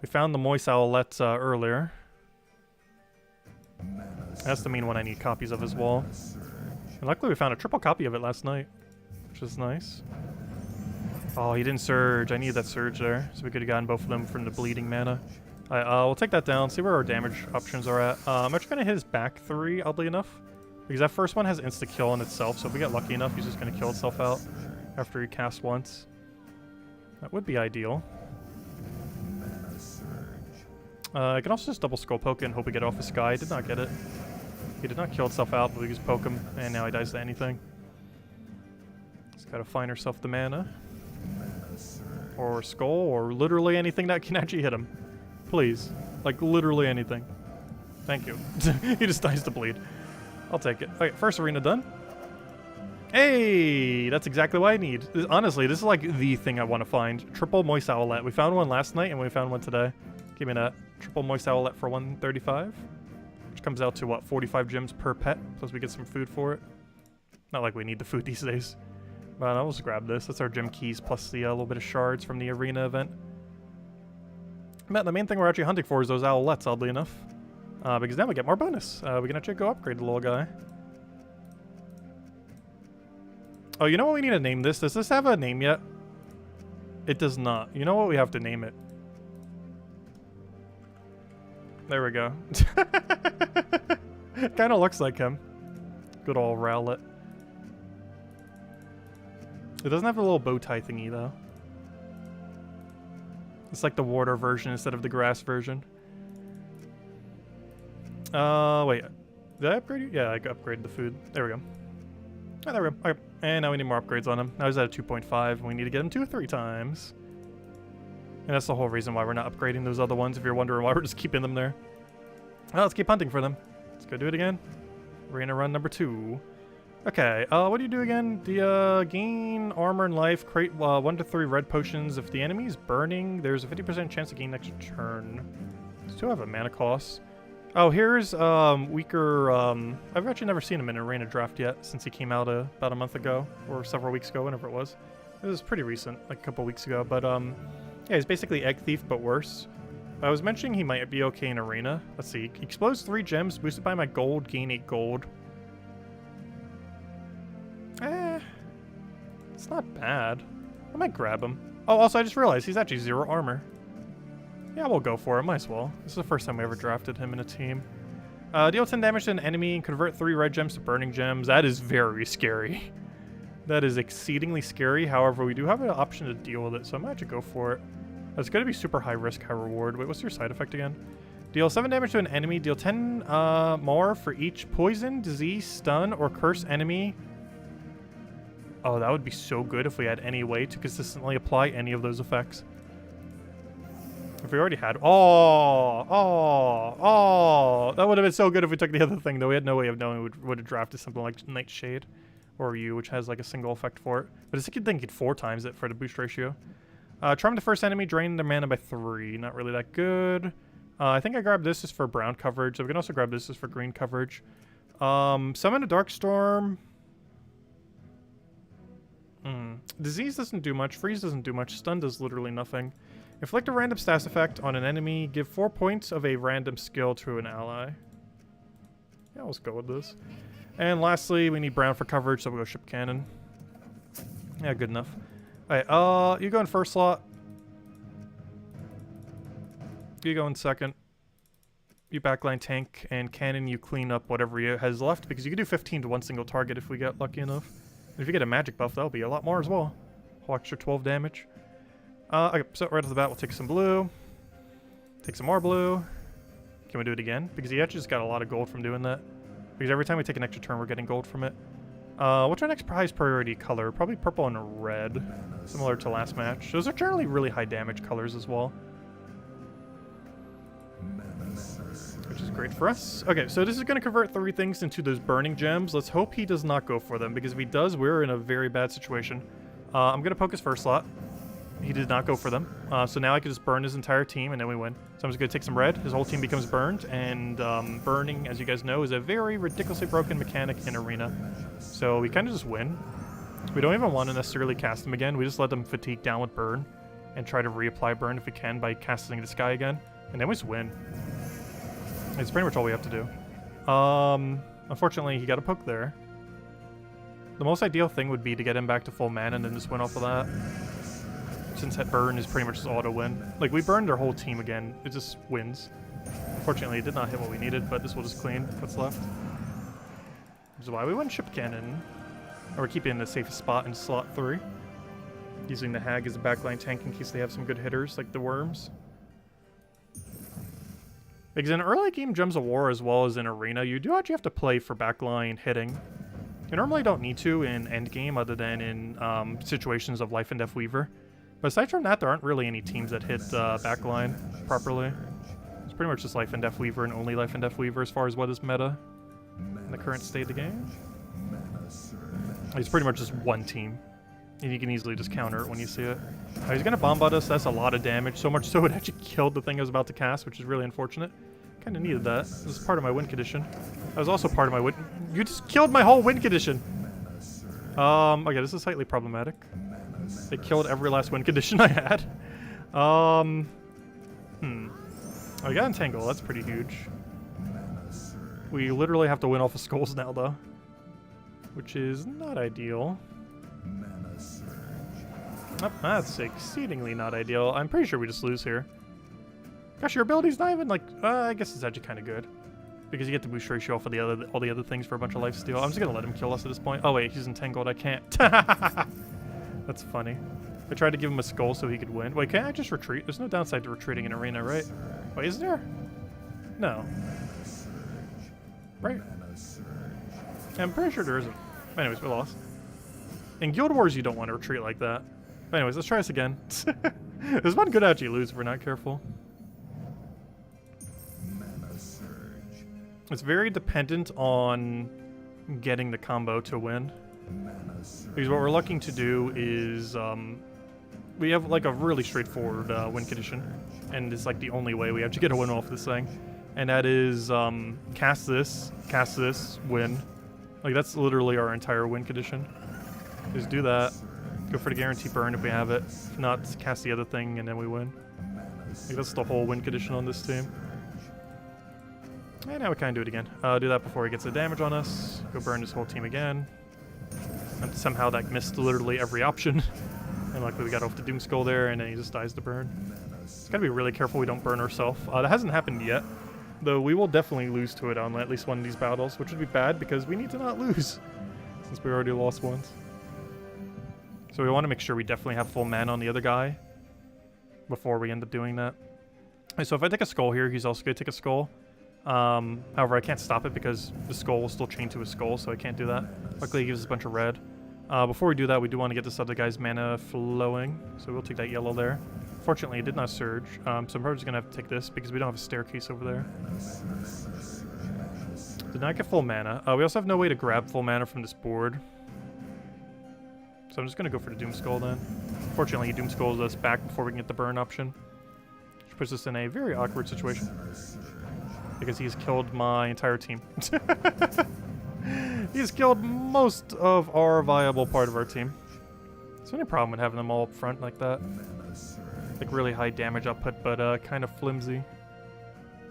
We found the Moist Owlets earlier. That's the main one I need copies of as well. And luckily we found a triple copy of it last night, which is nice. Oh, he didn't surge. I needed that surge there, so we could have gotten both of them from the bleeding mana. We'll take that down, see where our damage options are at. I'm actually going to hit his back 3, oddly enough. Because that first one has insta-kill in itself, so if we get lucky enough, he's just going to kill itself out after he casts once. That would be ideal. I can also just double skull poke and hope we get off the sky. Did not get it. He did not kill itself out, but we just poke him, and now he dies to anything. Just gotta find herself the mana. Or skull, or literally anything that can actually hit him. Please. Like, literally anything. Thank you. He just dies to bleed. I'll take it. Okay, first arena done. Hey! That's exactly what I need. Honestly, this is like the thing I want to find. Triple Moist Owlet. We found one last night, and we found one today. Give me that. Triple Moist Owlet for 135. Which comes out to, what, 45 gems per pet? Plus we get some food for it. Not like we need the food these days. But I'll just grab this. That's our gem keys plus the little bit of shards from the arena event. But the main thing we're actually hunting for is those owlets, oddly enough. Because now we get more bonus. We can actually go upgrade the little guy. Oh, you know what we need to name this? Does this have a name yet? It does not. You know what? We have to name it. There we go. Kind of looks like him. Good old Rowlet. It doesn't have the little bow tie thingy, though. It's like the water version instead of the grass version. Wait. Did I upgrade you? Yeah, I upgraded the food. There we go. Oh, there we go. Okay. And now we need more upgrades on him. Now he's at a 2.5, and we need to get him 2 or 3 times. And that's the whole reason why we're not upgrading those other ones, if you're wondering why we're just keeping them there. Well, let's keep hunting for them. Let's go do it again. Arena run number 2. Okay, what do you do again? The, gain armor and life, create 1 to 3 red potions. If the enemy is burning, there's a 50% chance to gain next turn. Still have a mana cost. Oh, here's, weaker, I've actually never seen him in an arena draft yet, since he came out about a month ago, or several weeks ago, whenever it was. It was pretty recent, like a couple weeks ago, but, yeah, he's basically Egg Thief, but worse. I was mentioning he might be okay in arena. Let's see. He explodes 3 gems, boosted by my gold, gain 8 gold. It's not bad. I might grab him. Oh, also, I just realized he's actually 0 armor. Yeah, we'll go for it. Might as well. This is the first time we ever drafted him in a team. Deal 10 damage to an enemy and convert 3 red gems to burning gems. That is very scary. That is exceedingly scary. However, we do have an option to deal with it, so I might actually go for it. It's going to be super high risk, high reward. Wait, what's your side effect again? Deal 7 damage to an enemy. Deal 10 more for each poison, disease, stun, or curse enemy. Oh, that would be so good if we had any way to consistently apply any of those effects. If we already had... Oh! That would have been so good if we took the other thing, though. We had no way of knowing we would have drafted something like Nightshade or You, which has like a single effect for it. But it's a good thing you could 4 times it for the boost ratio. Charm the first enemy, drain their mana by 3. Not really that good. I think I grabbed this just for brown coverage. So we can also grab this just for green coverage. Summon a Dark Storm. Disease doesn't do much. Freeze doesn't do much. Stun does literally nothing. Inflict a random stats effect on an enemy. Give 4 points of a random skill to an ally. Yeah, let's go with this. And lastly, we need brown for coverage, so we'll go Ship Cannon. Yeah, good enough. Alright, you go in first slot. You go in second. You backline tank, and cannon you clean up whatever he has left, because you can do 15 to 1 single target if we get lucky enough. And if you get a magic buff, that'll be a lot more as well. Whole extra 12 damage. Okay, so right off the bat, we'll take some blue. Take some more blue. Can we do it again? Because he actually just got a lot of gold from doing that. Because every time we take an extra turn, we're getting gold from it. What's our next highest priority color? Probably purple and red. Similar to last match. Those are generally really high damage colors as well. Which is great for us. Okay, so this is going to convert 3 things into those burning gems. Let's hope he does not go for them, because if he does, we're in a very bad situation. I'm going to poke his first slot. He did not go for them. So now I can just burn his entire team, and then we win. So I'm just going to take some red. His whole team becomes burned, and burning, as you guys know, is a very ridiculously broken mechanic in Arena. So we kind of just win. We don't even want to necessarily cast him again. We just let them fatigue down with burn, and try to reapply burn if we can by casting this guy again. And then we just win. It's pretty much all we have to do. Unfortunately, he got a poke there. The most ideal thing would be to get him back to full mana and then just win off of that. Since that burn is pretty much just auto-win. Like, we burned our whole team again. It just wins. Unfortunately, it did not hit what we needed, but this will just clean what's left. Which is why we went Ship Cannon. Or we're keeping the safest spot in slot 3. Using the Hag as a backline tank in case they have some good hitters, like the Worms. Because in early game Gems of War as well as in Arena, you do actually have to play for backline hitting. You normally don't need to in endgame other than in situations of Life and Death Weaver. But aside from that, there aren't really any teams that hit backline properly. It's pretty much just Life and Death Weaver and only Life and Death Weaver as far as what is meta in the current state of the game. It's pretty much just one team. And you can easily just counter it when you see it. He's going to bomb bot us. That's a lot of damage. So much so it actually killed the thing I was about to cast, which is really unfortunate. Kind of needed that. This is part of my win condition. That was also part of my win. You just killed my whole win condition. Okay, this is slightly problematic. They killed every last win condition I had. Oh, we got Entangle. That's pretty huge. We literally have to win off of skulls now, though. Which is not ideal. Oh, that's exceedingly not ideal. I'm pretty sure we just lose here. Gosh, your ability's not even like... I guess it's actually kind of good. Because you get the boost ratio off of all the other things for a bunch of lifesteal. I'm just going to let him kill us at this point. Oh wait, he's entangled. I can't. That's funny. I tried to give him a skull so he could win. Wait, can't I just retreat? There's no downside to retreating in Arena, right? Wait, is there? No. Right? I'm pretty sure there isn't. Anyways, we lost. In Guild Wars, you don't want to retreat like that. But anyways, let's try this again. This one could actually lose if we're not careful. It's very dependent on getting the combo to win. Because what we're looking to do is, we have like a really straightforward win condition. And it's like the only way we have to get a win off this thing. And that is, cast this, win. Like that's literally our entire win condition. Just do that. Go for the guarantee burn if we have it. If not, cast the other thing and then we win. Like that's the whole win condition on this team. And now we kind of do it again. Do that before he gets the damage on us. Go burn this whole team again. And somehow that missed literally every option. And luckily we got off the Doom Skull there and then he just dies to burn. Gotta be really careful we don't burn ourselves. That hasn't happened yet. Though we will definitely lose to it on at least one of these battles, which would be bad because we need to not lose. Since we already lost once. So we want to make sure we definitely have full mana on the other guy before we end up doing that. So if I take a skull here, he's also going to take a skull. However, I can't stop it because the skull will still chain to his skull, so I can't do that. Luckily, he gives us a bunch of red. Before we do that, we do want to get this other guy's mana flowing, so we'll take that yellow there. Fortunately, it did not surge, so I'm probably just going to have to take this because we don't have a staircase over there. Did not get full mana. We also have no way to grab full mana from this board. So I'm just going to go for the Doom Skull then. Fortunately, he Doom Skulls us back before we can get the burn option. Which puts us in a very awkward situation. Because he's killed my entire team. He's killed most of our viable part of our team. Is there any problem with having them all up front like that? Like really high damage output, but kind of flimsy.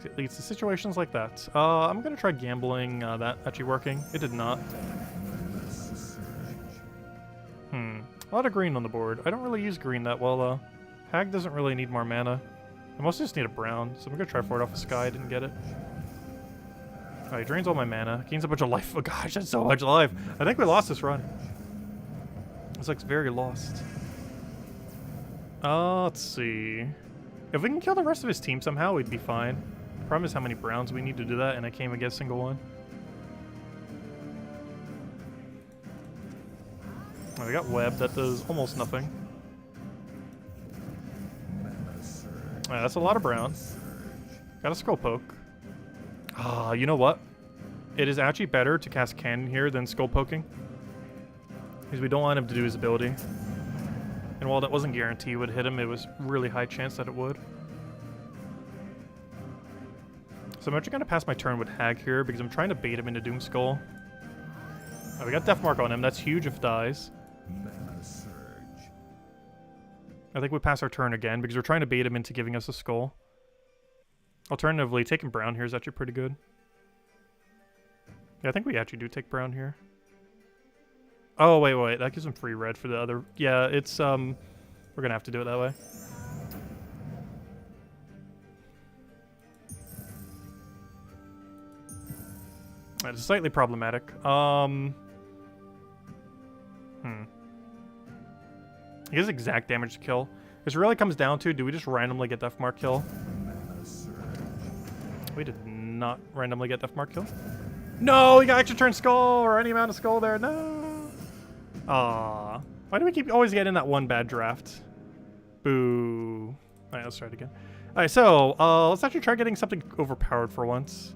It leads to situations like that. I'm going to try gambling that actually working. It did not. A lot of green on the board. I don't really use green that well, though. Hag doesn't really need more mana. I mostly just need a brown, so I'm going to try for it off of Sky. I didn't get it. Alright, drains all my mana. Gains a bunch of life. Oh gosh, that's so much life. I think we lost this run. This looks very lost. Let's see. If we can kill the rest of his team somehow, we'd be fine. The problem is how many browns we need to do that, and I can't even get a single one. Oh, we got web. That does almost nothing. Alright, that's a lot of brown. Got a scroll poke. You know what? It is actually better to cast Cannon here than skull poking. Because we don't want him to do his ability. And while that wasn't guaranteed it would hit him, it was really high chance that it would. So I'm actually going to pass my turn with Hag here because I'm trying to bait him into Doom Skull. Oh, we got Death Mark on him. That's huge if dies. I think we pass our turn again because we're trying to bait him into giving us a skull. Alternatively, taking brown here is actually pretty good. Yeah, I think we actually do take brown here. Oh, wait. That gives him free red for the other... Yeah, it's, we're gonna have to do it that way. It's slightly problematic. He has exact damage to kill. This really comes down to, do we just randomly get Death Mark kill? We did not randomly get Death Mark kill. No, we got extra turn skull or any amount of skull there. No. Aww. Why do we keep always getting that one bad draft? Boo. Alright, let's try it again. Alright, so let's actually try getting something overpowered for once.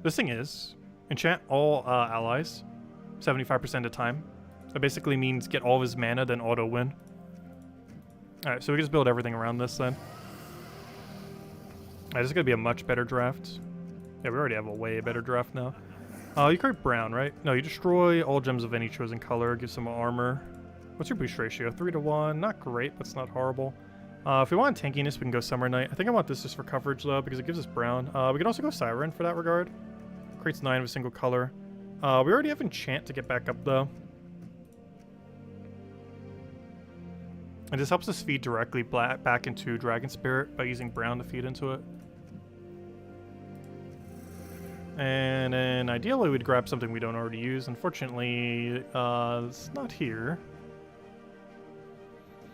This thing is enchant all allies 75% of the time. That basically means get all of his mana, then auto win. Alright, so we can just build everything around this then. Alright, this is gonna be a much better draft. Yeah, we already have a way better draft now. You create brown, right? No, you destroy all gems of any chosen color, give some armor. What's your boost ratio? 3 to 1. Not great, but it's not horrible. If we want tankiness, we can go Summer Night. I think I want this just for coverage, though, because it gives us brown. We can also go Siren for that regard. Creates 9 of a single color. We already have Enchant to get back up, though. And this helps us feed directly back into Dragon Spirit by using brown to feed into it. And then ideally we'd grab something we don't already use. Unfortunately, it's not here.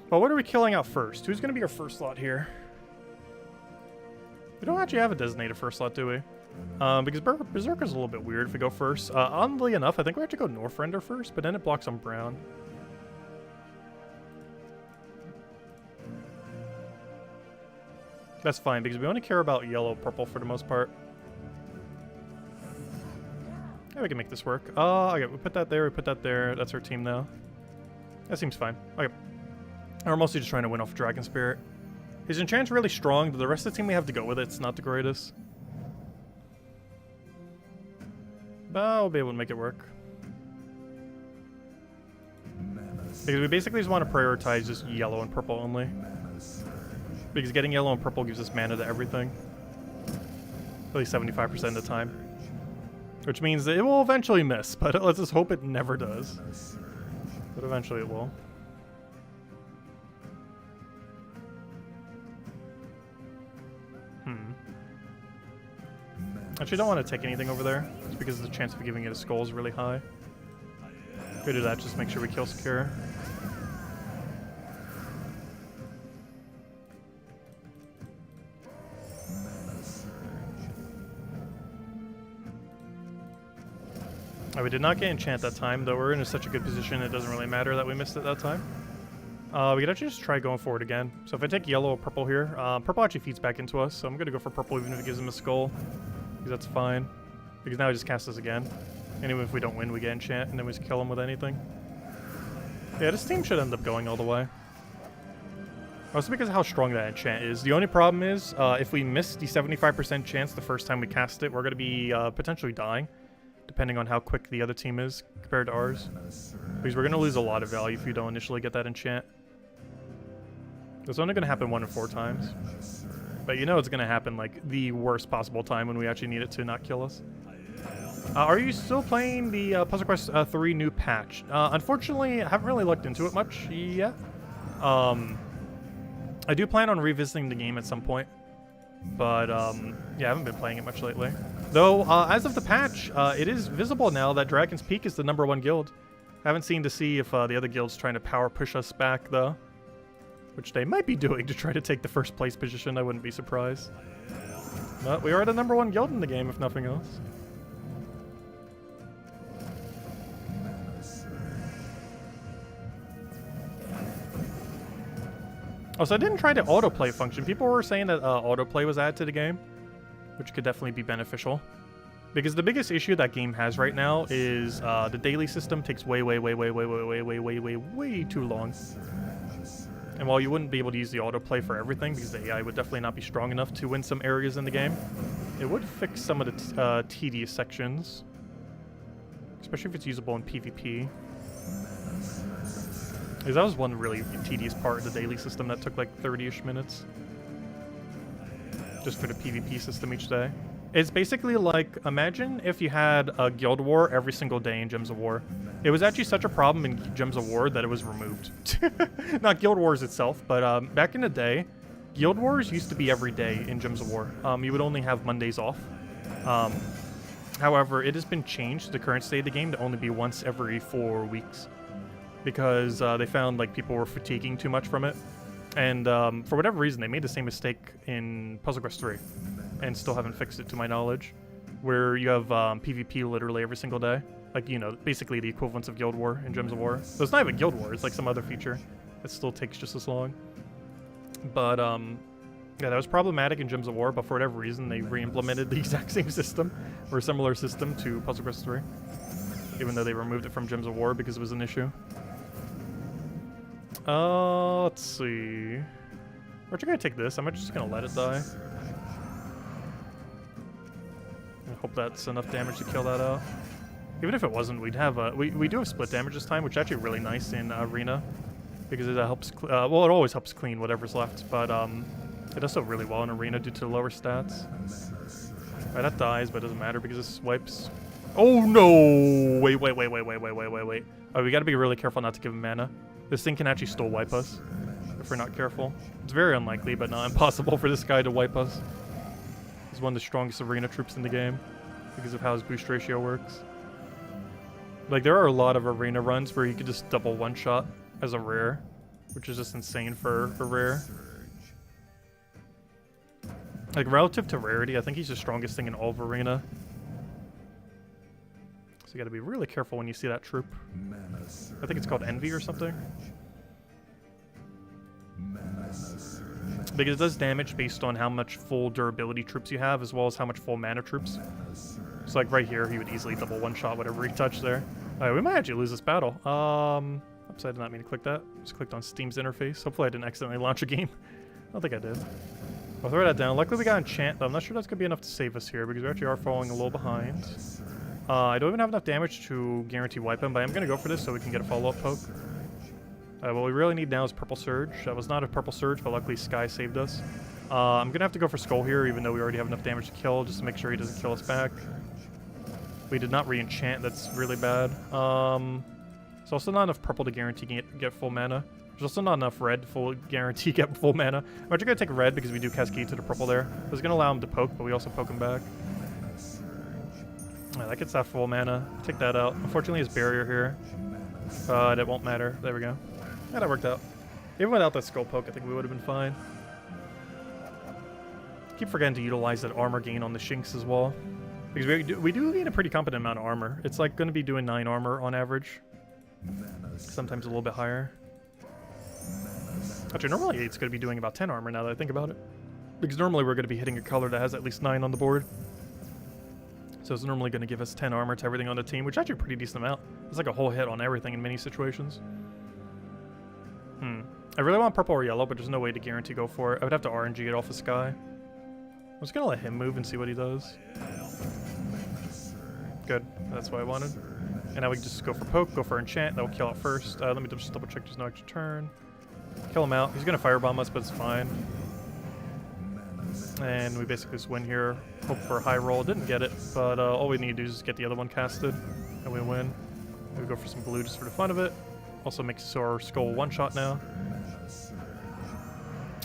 Well, what are we killing out first? Who's going to be our first slot here? We don't actually have a designated first slot, do we? Because Berserker's a little bit weird if we go first. Oddly enough, I think we have to go North Render first, but then it blocks on brown. That's fine, because we only care about yellow-purple for the most part. Yeah, we can make this work. Okay, we put that there, we put that there. That's our team now. That seems fine. Okay. And we're mostly just trying to win off Dragon Spirit. His enchant's really strong, but the rest of the team we have to go with it. It's not the greatest. But we'll be able to make it work. Because we basically just want to prioritize just yellow and purple only. Because getting yellow and purple gives us mana to everything. At least 75% of the time. Which means that it will eventually miss, but let's just hope it never does. But eventually it will. Actually, don't want to take anything over there, just because the chance of giving it a skull is really high. If we do that, just make sure we kill secure. We did not get enchant that time, though we're in such a good position it doesn't really matter that we missed it that time. We could actually just try going forward again. So if I take yellow or purple here, purple actually feeds back into us, so I'm going to go for purple even if it gives him a skull. Because that's fine. Because now he just casts us again. And even if we don't win, we get enchant, and then we just kill him with anything. Yeah, this team should end up going all the way. Also because of how strong that enchant is. The only problem is, if we miss the 75% chance the first time we cast it, we're going to be potentially dying. Depending on how quick the other team is compared to ours. Because we're going to lose a lot of value if you don't initially get that enchant. It's only going to happen 1 in 4 times. But you know it's going to happen like the worst possible time when we actually need it to not kill us. Are you still playing the Puzzle Quest 3 new patch? Unfortunately, I haven't really looked into it much yet. I do plan on revisiting the game at some point. But, yeah, I haven't been playing it much lately. Though, as of the patch, it is visible now that Dragon's Peak is the #1 guild. Haven't seen to see if the other guild's trying to power push us back, though. Which they might be doing to try to take the first place position, I wouldn't be surprised. But we are the #1 guild in the game, if nothing else. Oh, so I didn't try the autoplay function. People were saying that autoplay was added to the game, which could definitely be beneficial. Because the biggest issue that game has right now is the daily system takes way too long. And while you wouldn't be able to use the autoplay for everything, because the AI would definitely not be strong enough to win some areas in the game, it would fix some of the tedious sections. Especially if it's usable in PvP. Because that was one really tedious part of the daily system that took like 30-ish minutes. Just for the PvP system each day. It's basically like, imagine if you had a Guild War every single day in Gems of War. It was actually such a problem in Gems of War that it was removed. Not Guild Wars itself, but back in the day, Guild Wars used to be every day in Gems of War. You would only have Mondays off. However, it has been changed to the current state of the game to only be once every 4 weeks. Because they found like people were fatiguing too much from it. And for whatever reason, they made the same mistake in Puzzle Quest 3 and still haven't fixed it to my knowledge, where you have PvP literally every single day. Like, you know, basically the equivalents of Guild War and Gems of War. So it's not even Guild War, it's like some other feature that still takes just as long. But, yeah, that was problematic in Gems of War, but for whatever reason, they re-implemented the exact same system, or a similar system to Puzzle Quest 3. Even though they removed it from Gems of War because it was an issue. Let's see. Aren't you gonna take this? I'm just gonna let it die. I hope that's enough damage to kill that out. Even if it wasn't, we'd have we do have split damage this time, which is actually really nice in Arena, because it helps. Well, it always helps clean whatever's left, but it does so really well in Arena due to the lower stats. Alright, that dies, but it doesn't matter because this wipes. Oh no! Wait. Oh, we gotta be really careful not to give him mana. This thing can actually still wipe us if we're not careful. It's very unlikely, but not impossible for this guy to wipe us. He's one of the strongest Arena troops in the game because of how his boost ratio works. Like, there are a lot of Arena runs where he could just double one-shot as a rare, which is just insane for a rare. Like, relative to rarity, I think he's the strongest thing in all of Arena. So you gotta be really careful when you see that troop. I think it's called Envy or something. Because it does damage based on how much full durability troops you have, as well as how much full mana troops. So like right here, he would easily double one-shot whatever he touched there. Alright, we might actually lose this battle. Oops, I did not mean to click that. Just clicked on Steam's interface. Hopefully I didn't accidentally launch a game. I don't think I did. I'll throw that down. Luckily we got Enchant, though. I'm not sure that's going to be enough to save us here, because we actually are falling a little behind. I don't even have enough damage to guarantee wipe him, but I'm going to go for this so we can get a follow-up poke. What we really need now is Purple Surge. That was not a Purple Surge, but luckily Sky saved us. I'm going to have to go for Skull here, even though we already have enough damage to kill, just to make sure he doesn't kill us back. We did not re-enchant, that's really bad. There's also not enough purple to guarantee get full mana. There's also not enough red to guarantee get full mana. I'm actually going to take red because we do Cascade to the purple there. I was going to allow him to poke, but we also poke him back. Yeah, that gets that full mana. Take that out. Unfortunately, his barrier here. But it won't matter. There we go. Yeah, that worked out. Even without that skull poke, I think we would have been fine. Keep forgetting to utilize that armor gain on the Shinx as well. Because we do gain a pretty competent amount of armor. It's like going to be doing 9 armor on average. Sometimes a little bit higher. Actually, normally it's going to be doing about 10 armor now that I think about it. Because normally we're going to be hitting a color that has at least 9 on the board. So it's normally going to give us 10 armor to everything on the team, which is actually a pretty decent amount. It's like a whole hit on everything in many situations. I really want purple or yellow, but there's no way to guarantee go for it. I would have to RNG it off the Sky. I'm just going to let him move and see what he does. Good. That's what I wanted. And now we can just go for poke, go for enchant. That will kill out first. Let me just double check there's no extra turn. Kill him out. He's going to firebomb us, but it's fine. And we basically just win here. Hope for a high roll. Didn't get it, but all we need to do is just get the other one casted, and we win. We go for some blue just for the fun of it. Also makes our skull one-shot now.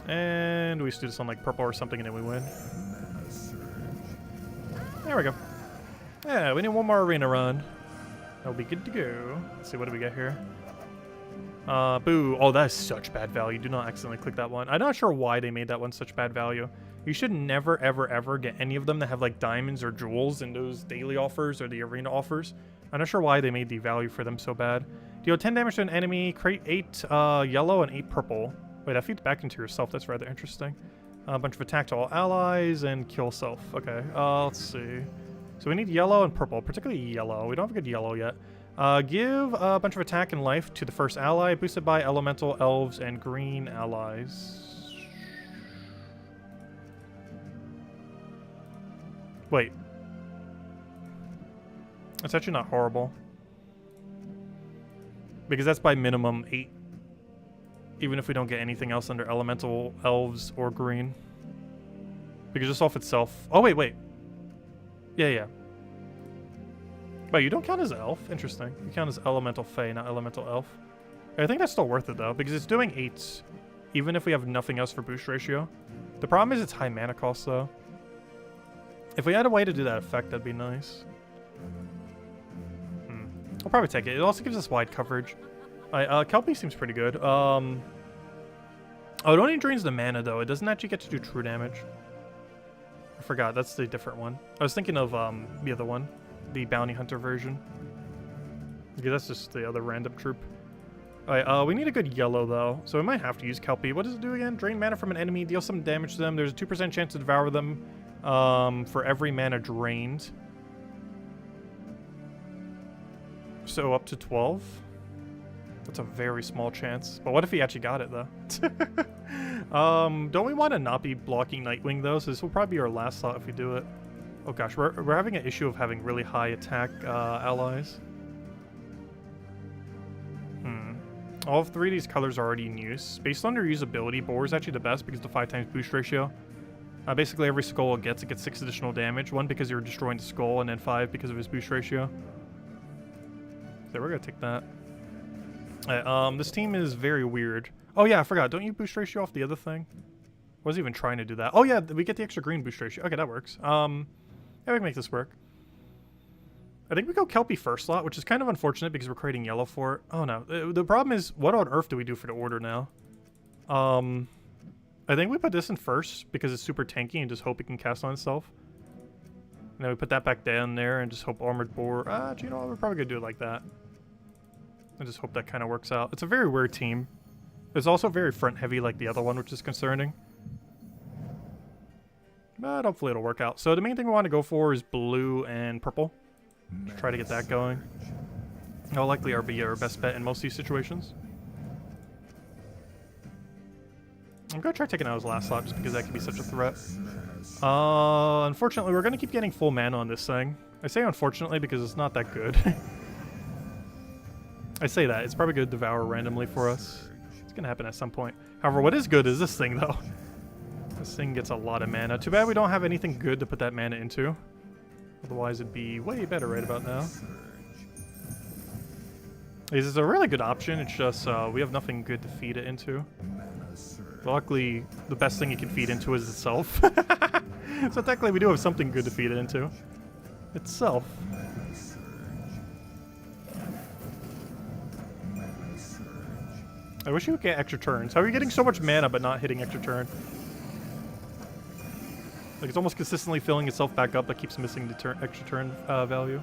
And we just do this on like purple or something, and then we win. There we go. Yeah, we need one more arena run. That'll be good to go. Let's see, what do we get here? Boo. Oh, that is such bad value. Do not accidentally click that one. I'm not sure why they made that one such bad value. You should never, ever, ever get any of them that have like diamonds or jewels in those daily offers or the arena offers. I'm not sure why they made the value for them so bad. Deal 10 damage to an enemy, create 8 yellow and 8 purple. Wait, that feeds back into yourself. That's rather interesting. A bunch of attack to all allies and kill self. Okay, let's see. So we need yellow and purple, particularly yellow. We don't have a good yellow yet. Give a bunch of attack and life to the first ally, boosted by elemental, elves, and green allies. Wait. That's actually not horrible. Because that's by minimum 8. Even if we don't get anything else under elemental, elves, or green. Because just off itself... Oh, wait. Yeah. Wait, you don't count as elf? Interesting. You count as elemental fae, not elemental elf. I think that's still worth it, though, because it's doing 8, even if we have nothing else for boost ratio. The problem is it's high mana cost, though. If we had a way to do that effect, that'd be nice. I'll probably take it. It also gives us wide coverage. Kelpie seems pretty good. Oh, it only drains the mana, though. It doesn't actually get to do true damage. I forgot. That's the different one. I was thinking of the other one. The Bounty Hunter version. Okay, that's just the other random troop. Alright, we need a good yellow, though. So we might have to use Kelpie. What does it do again? Drain mana from an enemy. Deal some damage to them. There's a 2% chance to devour them for every mana drained. So up to 12. That's a very small chance. But what if he actually got it, though? Don't we want to not be blocking Nightwing, though? So this will probably be our last slot if we do it. Oh gosh, we're having an issue of having really high attack allies. All of 3 of these colors are already in use. Based on their usability, Boar is actually the best because of the 5 times boost ratio. Basically, every skull it gets 6 additional damage. 1 because you're destroying the skull, and then 5 because of his boost ratio. So we're gonna take that. This team is very weird. Oh yeah, I forgot. Don't you boost ratio off the other thing? I wasn't even trying to do that. Oh yeah, we get the extra green boost ratio. Okay, that works. Yeah, we can make this work. I think we go Kelpie first slot, which is kind of unfortunate because we're creating yellow for it. Oh no. The problem is, what on earth do we do for the order now? I think we put this in first because it's super tanky and just hope it can cast on itself. And then we put that back down there and just hope Armored Boar... you know what? We're probably going to do it like that. I just hope that kind of works out. It's a very weird team. It's also very front heavy like the other one, which is concerning. But hopefully it'll work out. So the main thing we want to go for is blue and purple. Just try to get that going. That'll likely be our best bet in most of these situations. I'm going to try taking out his last slot just because that could be such a threat. Unfortunately, we're going to keep getting full mana on this thing. I say unfortunately because it's not that good. I say that. It's probably going to devour randomly for us. It's going to happen at some point. However, what is good is this thing, though. This thing gets a lot of mana. Too bad we don't have anything good to put that mana into. Otherwise, it'd be way better right about now. This is a really good option. It's just we have nothing good to feed it into. Luckily, the best thing you can feed into is itself. So technically, we do have something good to feed it into. Itself. I wish you would get extra turns. How are you getting so much mana but not hitting extra turn? Like, it's almost consistently filling itself back up but keeps missing the extra turn value.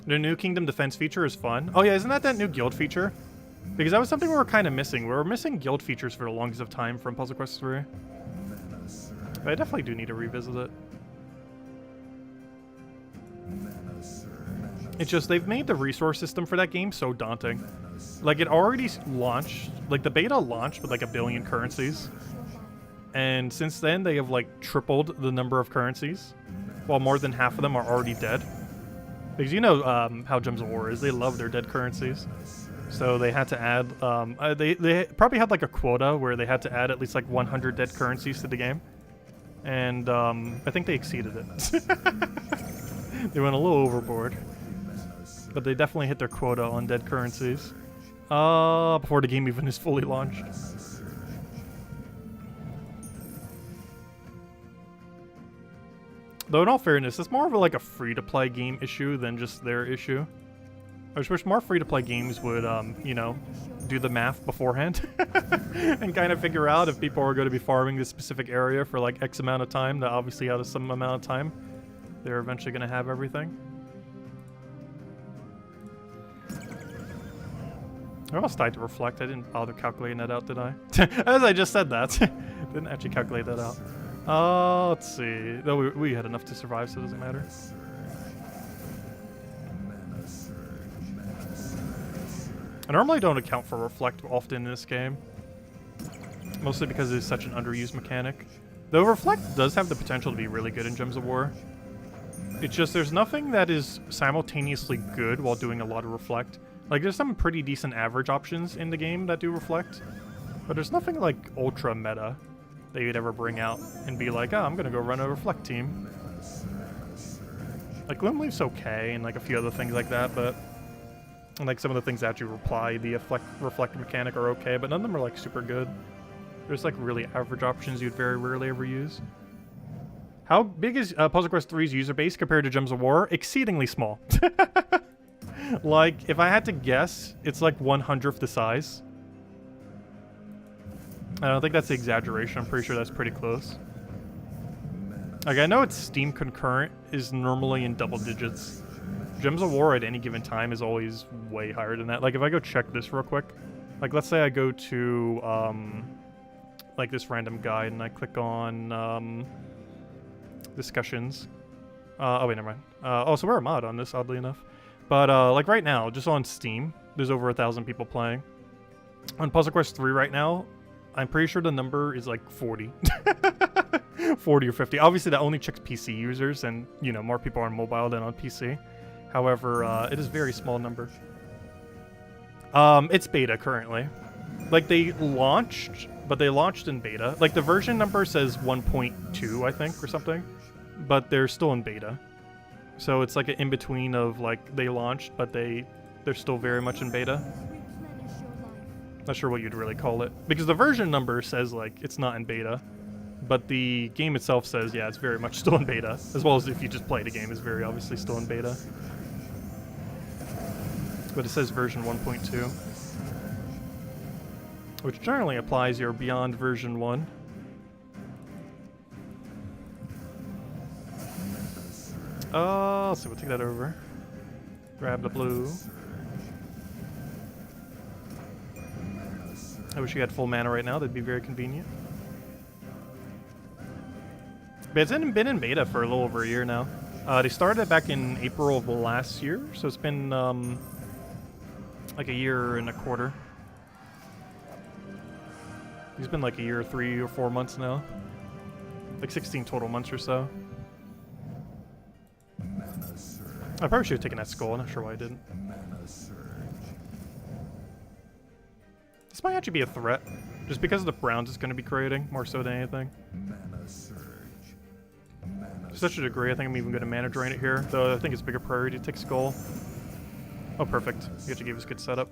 The new Kingdom Defense feature is fun. Oh yeah, isn't that new guild feature? Because that was something we were kind of missing. We were missing guild features for the longest of time from Puzzle Quest 3. But I definitely do need to revisit it. It's just, they've made the resource system for that game so daunting. Like, it already launched, like, the beta launched with, like, 1 billion currencies. And since then, they have, like, tripled the number of currencies, while more than half of them are already dead. Because you know how Gems of War is, they love their dead currencies. So they had to add, they probably had, like, a quota where they had to add at least, like, 100 dead currencies to the game. And, I think they exceeded it. They went a little overboard. But they definitely hit their quota on dead currencies. Before the game even is fully launched. Though in all fairness, it's more of like a free-to-play game issue than just their issue. I just wish more free-to-play games would, you know, do the math beforehand. And kind of figure out if people are going to be farming this specific area for like X amount of time, that obviously out of some amount of time, they're eventually going to have everything. I almost died to Reflect. I didn't bother calculating that out, did I? As I just said that. Didn't actually calculate that out. Let's see. Though we had enough to survive, so it doesn't matter. I normally don't account for Reflect often in this game. Mostly because it's such an underused mechanic. Though Reflect does have the potential to be really good in Gems of War. It's just there's nothing that is simultaneously good while doing a lot of Reflect. Like, there's some pretty decent average options in the game that do Reflect, but there's nothing, like, ultra meta that you'd ever bring out and be like, oh, I'm gonna go run a Reflect team. Like, Gloomleaf's okay, and, like, a few other things like that, but... And, like, some of the things that you reply, the Reflect mechanic are okay, but none of them are, like, super good. There's, like, really average options you'd very rarely ever use. How big is Puzzle Quest 3's user base compared to Gems of War? Exceedingly small. Like, if I had to guess, it's like 1/100th the size. I don't think that's the exaggeration. I'm pretty sure that's pretty close. Like, I know it's Steam concurrent is normally in double digits. Gems of War at any given time is always way higher than that. Like, if I go check this real quick. Like, let's say I go to, like, this random guide and I click on, discussions. Oh, wait, never mind. Oh, so we're a mod on this, oddly enough. But, like, right now, just on Steam, there's over 1,000 people playing. On Puzzle Quest 3 right now, I'm pretty sure the number is, like, 40. 40 or 50. Obviously, that only checks PC users, and, you know, more people are on mobile than on PC. However, it is a very small number. It's beta currently. Like, they launched, but they launched in beta. Like, the version number says 1.2, I think, or something. But they're still in beta. So it's like an in-between of, like, they launched, but they're still very much in beta. Not sure what you'd really call it. Because the version number says, like, it's not in beta. But the game itself says, yeah, it's very much still in beta. As well as if you just play the game, it's very obviously still in beta. But it says version 1.2. Which generally applies you're beyond version 1. So we'll take that over. Grab the blue. I wish you had full mana right now, that'd be very convenient. But it's been in beta for a little over a year now. They started it back in April of last year, so it's been like a year and a quarter. It's been like a year, 3 or 4 months now. Like 16 total months or so. I probably should have taken that skull, I'm not sure why I didn't. This might actually be a threat, just because of the browns it's going to be creating, more so than anything. To such a degree, I think I'm even going to mana drain it here, though I think it's bigger priority to take skull. Oh, perfect. You actually gave us good setup.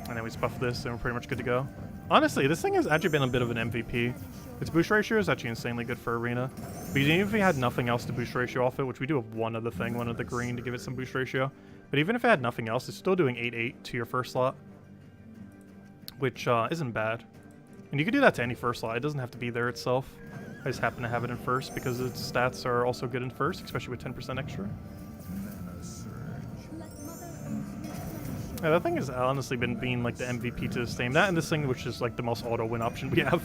And then we just buff this, and we're pretty much good to go. Honestly, this thing has actually been a bit of an MVP. Its boost ratio is actually insanely good for Arena. Because even if we had nothing else to boost ratio off it, which we do have one other thing, one of the green to give it some boost ratio. But even if it had nothing else, it's still doing 8-8 to your first slot. Which isn't bad. And you can do that to any first slot. It doesn't have to be there itself. I just happen to have it in first because its stats are also good in first, especially with 10% extra. Yeah, that thing has honestly been being like the MVP to this game. That and this thing, which is like the most auto win option we have.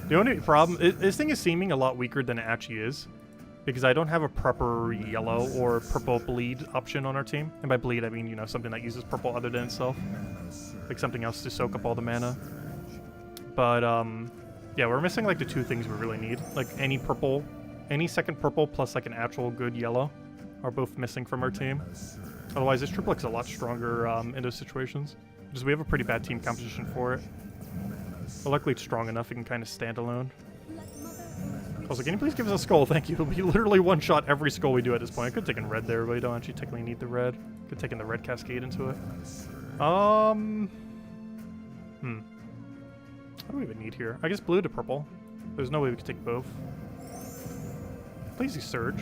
The only problem, this thing is seeming a lot weaker than it actually is. Because I don't have a proper yellow or purple bleed option on our team. And by bleed, I mean, you know, something that uses purple other than itself. Like something else to soak up all the mana. But, yeah, we're missing like the two things we really need. Like any purple, any second purple plus like an actual good yellow are both missing from our team. Otherwise, this triplex is a lot stronger in those situations. Because we have a pretty bad team composition for it. But luckily it's strong enough it can kind of stand alone. Also, can you please give us a skull? Thank you. It'll be literally one-shot every skull we do at this point. I could have taken red there, but we don't actually technically need the red. Could have taken the red cascade into it. What do we even need here? I guess blue to purple. There's no way we could take both. Please use Surge.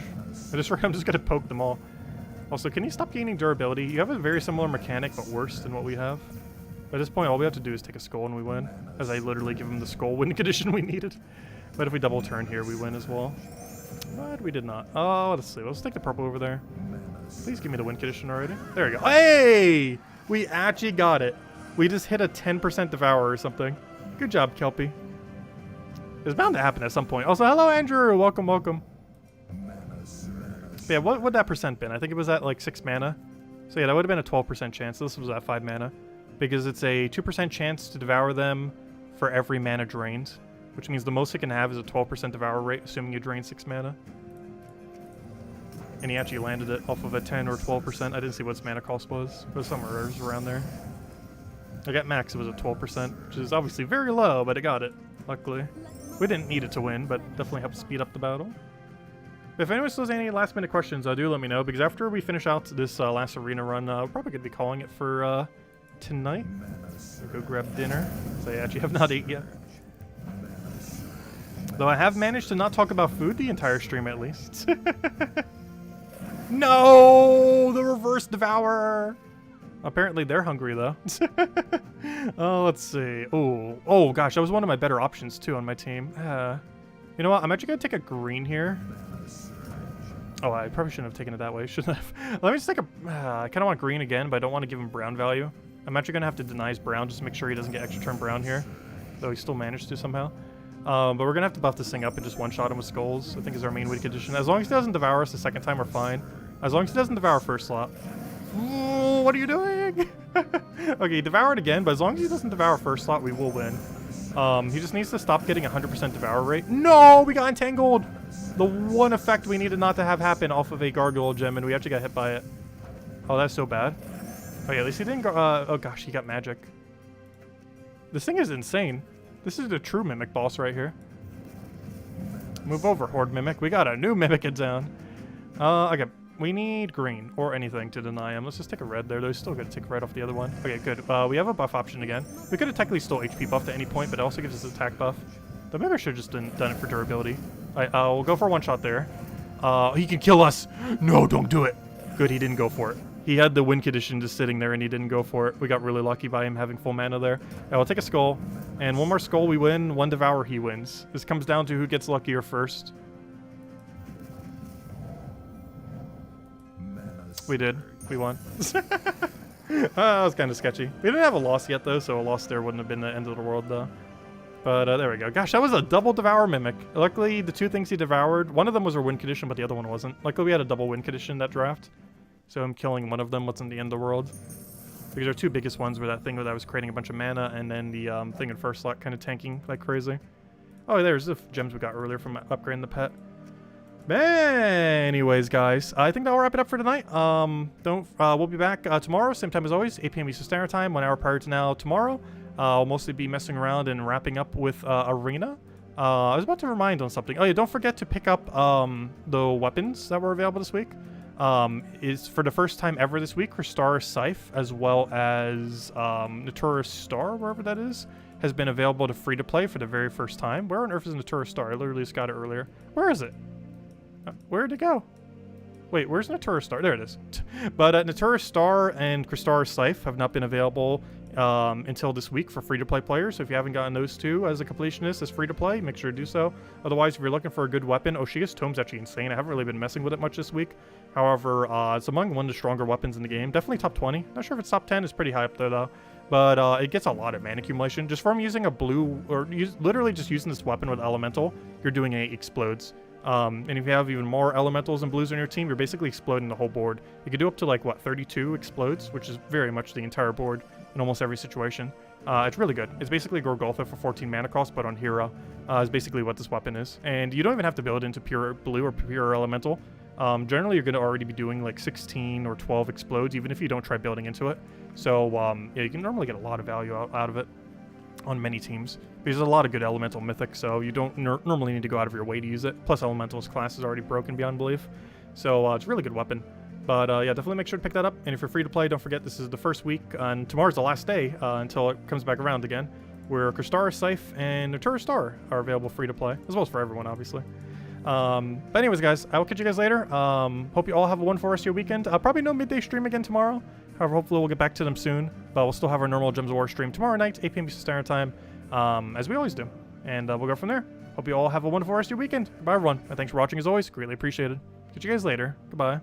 I'm just gonna poke them all. Also, can you stop gaining durability? You have a very similar mechanic, but worse than what we have. At this point, all we have to do is take a skull and we win. As I literally give him the skull win condition we needed. But if we double turn here, we win as well. But we did not. Oh, let's see. Let's take the purple over there. Please give me the win condition already. There we go. Hey! We actually got it. We just hit a 10% devour or something. Good job, Kelpie. It's bound to happen at some point. Also, hello, Andrew. Welcome, welcome. But yeah, what would that percent been? I think it was at like 6 mana. So yeah, that would have been a 12% chance. This was at 5 mana. Because it's a 2% chance to devour them for every mana drained. Which means the most it can have is a 12% devour rate, assuming you drain 6 mana. And he actually landed it off of a 10 or 12%. I didn't see what its mana cost was. It was somewhere around there. I got max, it was at 12%, which is obviously very low, but it got it, luckily. We didn't need it to win, but definitely helped speed up the battle. If anyone still has any last minute questions, do let me know, because after we finish out this last arena run, we're probably going to be calling it for tonight. We'll go grab dinner, so I actually have not ate yet. Though I have managed to not talk about food the entire stream, at least. No, the reverse devourer. Apparently they're hungry though. Oh, let's see. Oh gosh, that was one of my better options too on my team. You know what? I'm actually gonna take a green here. Oh, I probably shouldn't have taken it that way. Shouldn't have. Let me just take a. I kind of want green again, but I don't want to give him brown value. I'm actually gonna have to deny his brown just to make sure he doesn't get extra turn brown here, though he still managed to somehow. But we're gonna have to buff this thing up and just one-shot him with skulls. I think is our main win condition. As long as he doesn't devour us the second time, we're fine. As long as he doesn't devour first slot. Ooh, what are you doing? Okay, devour it again, but as long as he doesn't devour first slot, we will win. He just needs to stop getting 100% devour rate. No, we got entangled. The one effect we needed not to have happen off of a gargoyle gem, and we actually got hit by it. Oh, that's so bad. Oh yeah, at least he didn't go. Oh gosh, he got magic. This thing is insane. This is the true mimic boss right here. Move over, Horde Mimic. We got a new mimic in town. Okay. We need green or anything to deny him. Let's just take a red there. Though he's still going to take red off the other one. Okay, good. We have a buff option again. We could have technically stole HP buff at any point, but it also gives us attack buff. The maybe I should have just done it for durability. Alright, we'll go for one shot there. He can kill us. No, don't do it. Good, he didn't go for it. He had the win condition just sitting there and he didn't go for it. We got really lucky by him having full mana there. I'll take a skull. And one more skull we win, one devour he wins. This comes down to who gets luckier first. We did. We won. That was kind of sketchy. We didn't have a loss yet, though, so a loss there wouldn't have been the end of the world, though. But there we go. Gosh, that was a double devour mimic. Luckily, the two things he devoured, one of them was a win condition, but the other one wasn't. Luckily, we had a double win condition in that draft. So him killing one of them wasn't the end of the world. Because our two biggest ones were that thing that was creating a bunch of mana, and then the thing in first slot kind of tanking like crazy. Oh, there's the gems we got earlier from upgrading the pet. Anyways, guys, I think that'll wrap it up for tonight. We'll be back tomorrow, same time as always, 8 p.m. Eastern Standard Time, 1 hour prior to now tomorrow. I'll mostly be messing around and wrapping up with Arena. I was about to remind on something. Oh yeah, don't forget to pick up the weapons that were available this week. Is for the first time ever this week, Crystar Scythe, as well as Natura's Star, wherever that is, has been available to free to play for the very first time. Where on earth is Natura's Star? I literally just got it earlier. Where is it? Where'd it go? Wait, where's Natura's Star? There it is. But Natura's Star and Crystar Scythe have not been available until this week for free-to-play players. So if you haven't gotten those two as a completionist as free-to-play, make sure to do so. Otherwise, if you're looking for a good weapon, Oshia's Tome's actually insane. I haven't really been messing with it much this week. However, it's among one of the stronger weapons in the game. Definitely top 20. Not sure if it's top 10. It's pretty high up there, though. But it gets a lot of mana accumulation. Just from using a blue, or literally just using this weapon with Elemental, you're doing a explodes. And if you have even more elementals and blues on your team, you're basically exploding the whole board. You can do up to like, what, 32 explodes, which is very much the entire board in almost every situation. It's really good. It's basically Gorgolfa for 14 mana cost, but on hero is basically what this weapon is. And you don't even have to build it into pure blue or pure elemental. Generally, you're going to already be doing like 16 or 12 explodes, even if you don't try building into it. So yeah, you can normally get a lot of value out of it on many teams. Because there's a lot of good elemental mythic, so you don't normally need to go out of your way to use it. Plus, elemental's class is already broken beyond belief. So it's a really good weapon. But yeah, definitely make sure to pick that up. And if you're free to play, don't forget this is the first week, and tomorrow's the last day until it comes back around again, where Crystar Scythe and Natura's Star are available free to play, as well as for everyone, obviously. But anyways, guys, I will catch you guys later. Hope you all have a wonderful rest of your weekend. Probably no midday stream again tomorrow. However, hopefully we'll get back to them soon. But we'll still have our normal Gems of War stream tomorrow night, 8 p.m. Eastern Standard Time, as we always do. And we'll go from there. Hope you all have a wonderful rest of your weekend. Goodbye, everyone. And thanks for watching as always. Greatly appreciated. Catch you guys later. Goodbye.